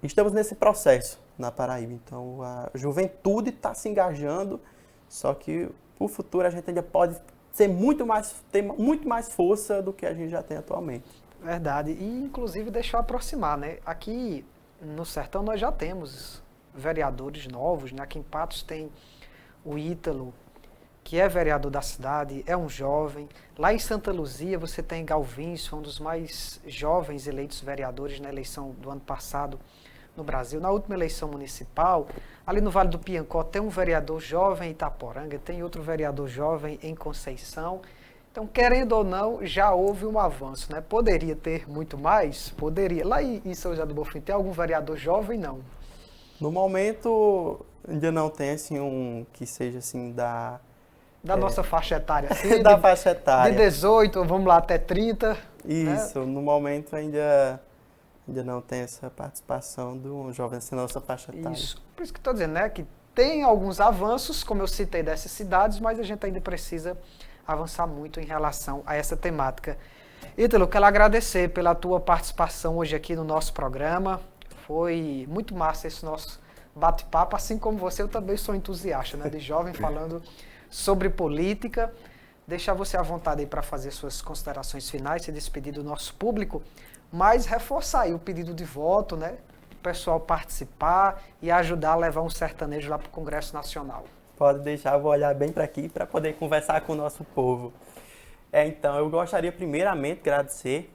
estamos nesse processo na Paraíba. Então a juventude está se engajando, só que o futuro a gente ainda pode ter muito mais força do que a gente já tem atualmente. Verdade, e inclusive deixa eu aproximar, né? Aqui no sertão nós já temos vereadores novos, né? Aqui em Patos tem o Ítalo, que é vereador da cidade, é um jovem. Lá em Santa Luzia você tem Galvíncio, um dos mais jovens eleitos vereadores na eleição do ano passado no Brasil. Na última eleição municipal, ali no Vale do Piancó, tem um vereador jovem em Itaporanga, tem outro vereador jovem em Conceição. Então, querendo ou não, já houve um avanço, né? Poderia ter muito mais? Poderia. Lá em São José do Bonfim, tem algum vereador jovem? Não. No momento, ainda não tem, assim, um que seja, assim, da nossa faixa etária, assim, da faixa etária. De 18, vamos lá, até 30. Isso, né? No momento ainda não tem essa participação do jovem assim, na nossa faixa etária. Isso, por isso que estou dizendo, né, que tem alguns avanços, como eu citei, dessas cidades, mas a gente ainda precisa avançar muito em relação a essa temática. Ítalo, quero agradecer pela tua participação hoje aqui no nosso programa. Foi muito massa esse nosso bate-papo, assim como você, eu também sou entusiasta, né, de jovem falando sobre política. Deixar você à vontade aí para fazer suas considerações finais, se despedir do nosso público, mas reforçar aí o pedido de voto, né? O pessoal participar e ajudar a levar um sertanejo lá para o Congresso Nacional. Pode deixar, vou olhar bem para aqui para poder conversar com o nosso povo. Então, eu gostaria primeiramente de agradecer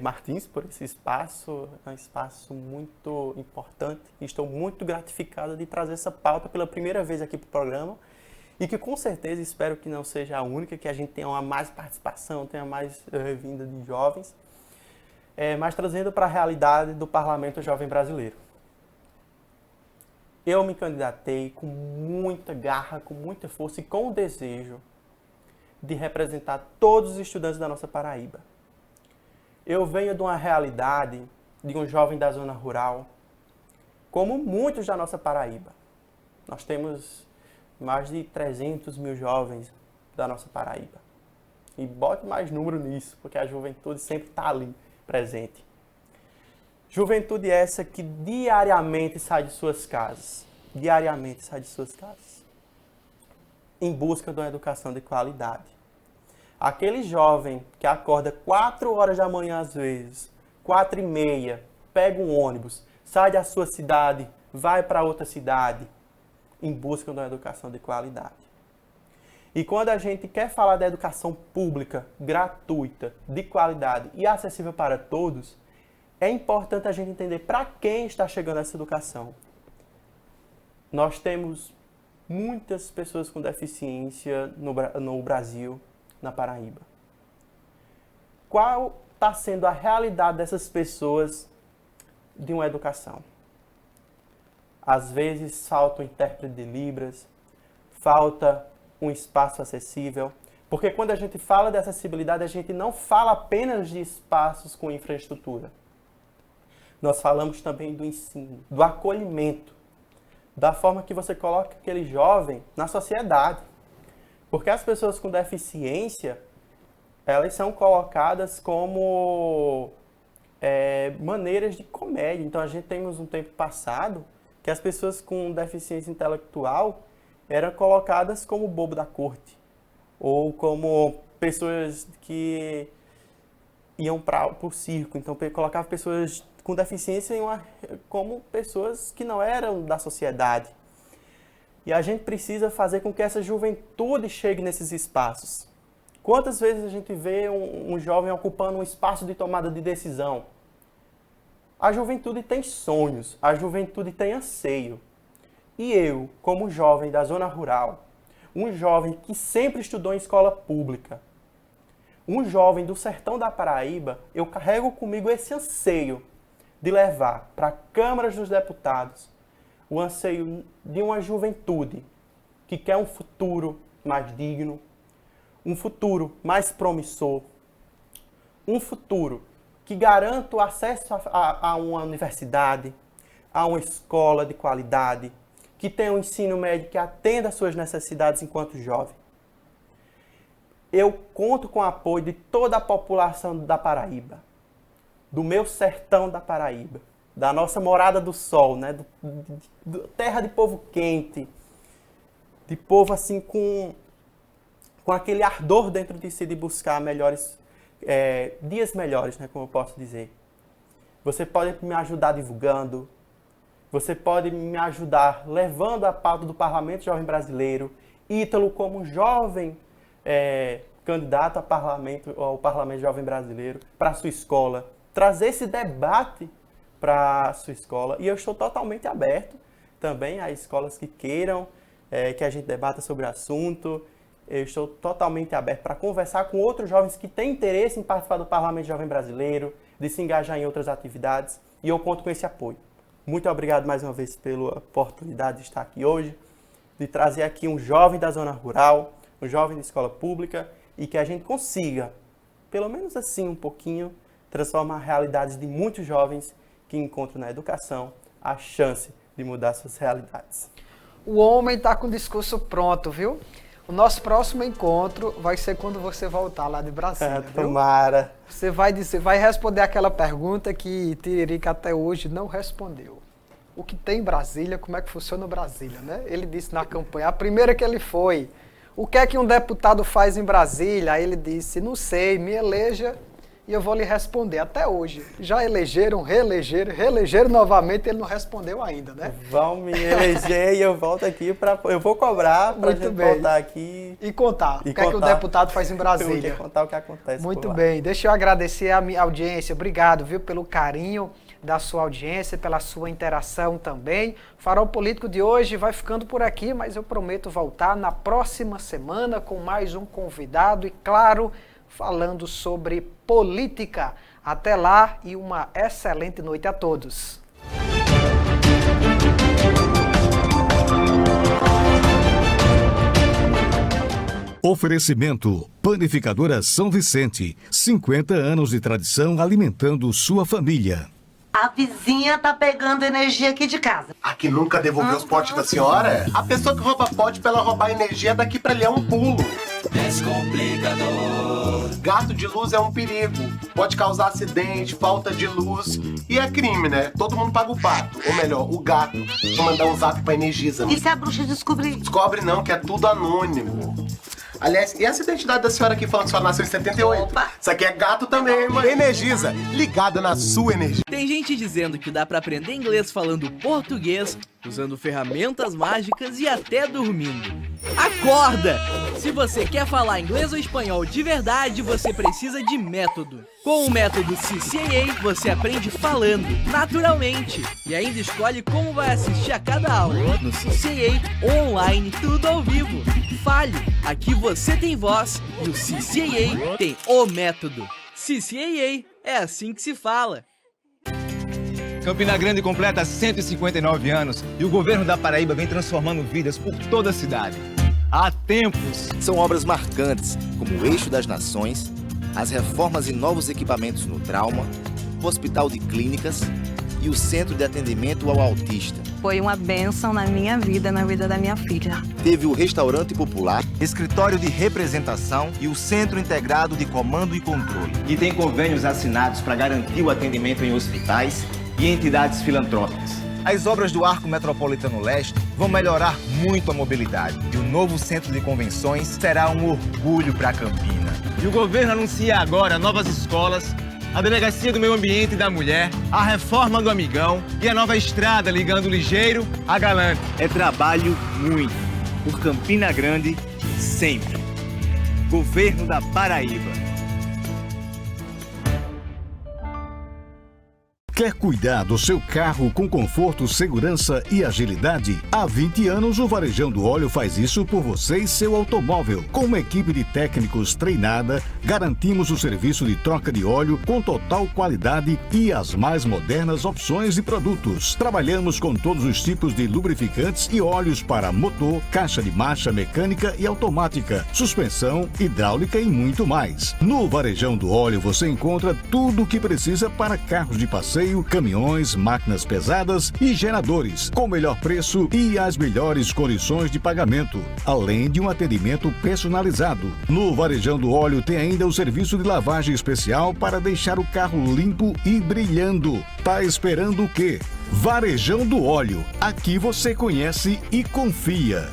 Martins por esse espaço, é um espaço muito importante. Estou muito gratificado de trazer essa pauta pela primeira vez aqui para o programa e que com certeza espero que não seja a única, que a gente tenha mais participação, tenha mais vinda de jovens, mas trazendo para a realidade do Parlamento Jovem Brasileiro. Eu me candidatei com muita garra, com muita força e com o desejo de representar todos os estudantes da nossa Paraíba. Eu venho de uma realidade de um jovem da zona rural, como muitos da nossa Paraíba. Nós temos mais de 300 mil jovens da nossa Paraíba. E bote mais número nisso, porque a juventude sempre está ali, presente. Juventude essa que diariamente sai de suas casas. Diariamente sai de suas casas. Em busca de uma educação de qualidade. Aquele jovem que acorda 4 horas da manhã às vezes, 4h30, pega um ônibus, sai da sua cidade, vai para outra cidade, em busca de uma educação de qualidade. E quando a gente quer falar da educação pública, gratuita, de qualidade e acessível para todos, é importante a gente entender para quem está chegando essa educação. Nós temos muitas pessoas com deficiência no Brasil, na Paraíba. Qual está sendo a realidade dessas pessoas de uma educação? Às vezes falta um intérprete de Libras, falta um espaço acessível, porque quando a gente fala de acessibilidade, a gente não fala apenas de espaços com infraestrutura. Nós falamos também do ensino, do acolhimento, da forma que você coloca aquele jovem na sociedade. Porque as pessoas com deficiência, elas são colocadas como maneiras de comédia. Então, a gente temos um tempo passado que as pessoas com deficiência intelectual eram colocadas como bobo da corte. Ou como pessoas que iam para o circo. Então, colocava pessoas com deficiência como pessoas que não eram da sociedade. E a gente precisa fazer com que essa juventude chegue nesses espaços. Quantas vezes a gente vê um jovem ocupando um espaço de tomada de decisão? A juventude tem sonhos, a juventude tem anseio. E eu, como jovem da zona rural, um jovem que sempre estudou em escola pública, um jovem do sertão da Paraíba, eu carrego comigo esse anseio de levar para a Câmara dos Deputados o anseio de uma juventude que quer um futuro mais digno, um futuro mais promissor, um futuro que garanta o acesso a uma universidade, a uma escola de qualidade, que tenha um ensino médio que atenda às suas necessidades enquanto jovem. Eu conto com o apoio de toda a população da Paraíba, do meu sertão da Paraíba, da nossa Morada do Sol, né? Terra de povo quente, de povo assim com aquele ardor dentro de si de buscar dias melhores, né? Como eu posso dizer. Você pode me ajudar divulgando, você pode me ajudar levando a pauta do Parlamento Jovem Brasileiro, Ítalo como jovem candidato ao Parlamento Jovem Brasileiro, para a sua escola, trazer esse debate para a sua escola. E eu estou totalmente aberto também a escolas que queiram que a gente debata sobre o assunto. Eu estou totalmente aberto para conversar com outros jovens que têm interesse em participar do Parlamento Jovem Brasileiro, de se engajar em outras atividades, e eu conto com esse apoio. Muito obrigado mais uma vez pela oportunidade de estar aqui hoje, de trazer aqui um jovem da zona rural, um jovem de escola pública, e que a gente consiga, pelo menos assim um pouquinho, transformar realidades de muitos jovens que encontram na educação a chance de mudar suas realidades. O homem está com o discurso pronto, viu? O nosso próximo encontro vai ser quando você voltar lá de Brasília, viu? Tomara. Você vai responder aquela pergunta que Tiririca até hoje não respondeu. O que tem em Brasília, como é que funciona Brasília, né? Ele disse na campanha, a primeira que ele foi, o que é que um deputado faz em Brasília? Aí ele disse, não sei, me eleja e eu vou lhe responder. Até hoje. Já elegeram, reelegeram novamente, ele não respondeu ainda, né? Vão me eleger e eu volto aqui eu vou cobrar para a gente voltar aqui e contar o que é que o deputado faz em Brasília. Eu contar o que acontece. Muito bem. Deixa eu agradecer a minha audiência. Obrigado, viu, pelo carinho da sua audiência, pela sua interação também. Farol Político de hoje vai ficando por aqui, mas eu prometo voltar na próxima semana com mais um convidado e, claro, falando sobre política. Até lá e uma excelente noite a todos. Oferecimento: Panificadora São Vicente. 50 anos de tradição alimentando sua família. A vizinha tá pegando energia aqui de casa. A que nunca devolveu os potes da senhora? A pessoa que rouba pote pra ela roubar energia daqui pra ali é um pulo. Descomplicador. Gato de luz é um perigo. Pode causar acidente, falta de luz. E é crime, né? Todo mundo paga o pato. Ou melhor, o gato. Vou mandar um zap pra Energisa. E se a bruxa descobrir? Descobre não, que é tudo anônimo. Aliás, e essa identidade da senhora aqui falando que só nasceu em 78? Opa. Isso aqui é gato também, mãe. Energisa, ligada na sua energia. Tem gente dizendo que dá pra aprender inglês falando português, usando ferramentas mágicas e até dormindo. Acorda! Se você quer falar inglês ou espanhol de verdade, você precisa de método. Com o método CCAA, você aprende falando, naturalmente, e ainda escolhe como vai assistir a cada aula. No CCAA, online, tudo ao vivo. Fale! Aqui você tem voz e o CCAA tem o método. CCAA, é assim que se fala. Campina Grande completa 159 anos e o governo da Paraíba vem transformando vidas por toda a cidade. Há tempos. São obras marcantes, como o Eixo das Nações, as reformas e novos equipamentos no trauma, o Hospital de Clínicas e o Centro de Atendimento ao Autista. Foi uma bênção na minha vida, na vida da minha filha. Teve o Restaurante Popular, Escritório de Representação e o Centro Integrado de Comando e Controle. E tem convênios assinados para garantir o atendimento em hospitais e entidades filantrópicas. As obras do Arco Metropolitano Leste vão melhorar muito a mobilidade e o novo centro de convenções será um orgulho para Campina. E o governo anuncia agora novas escolas, a Delegacia do Meio Ambiente e da Mulher, a reforma do Amigão e a nova estrada ligando Ligeiro a Galante. É trabalho muito. Por Campina Grande, sempre. Governo da Paraíba. Quer cuidar do seu carro com conforto, segurança e agilidade? Há 20 anos o Varejão do Óleo faz isso por você e seu automóvel. Com uma equipe de técnicos treinada, garantimos o serviço de troca de óleo com total qualidade e as mais modernas opções de produtos. Trabalhamos com todos os tipos de lubrificantes e óleos para motor, caixa de marcha mecânica e automática, suspensão, hidráulica e muito mais. No Varejão do Óleo você encontra tudo o que precisa para carros de passeio, caminhões, máquinas pesadas e geradores, com o melhor preço e as melhores condições de pagamento, além de um atendimento personalizado. No Varejão do Óleo tem ainda o serviço de lavagem especial para deixar o carro limpo e brilhando. Tá esperando o quê? Varejão do Óleo. Aqui você conhece e confia.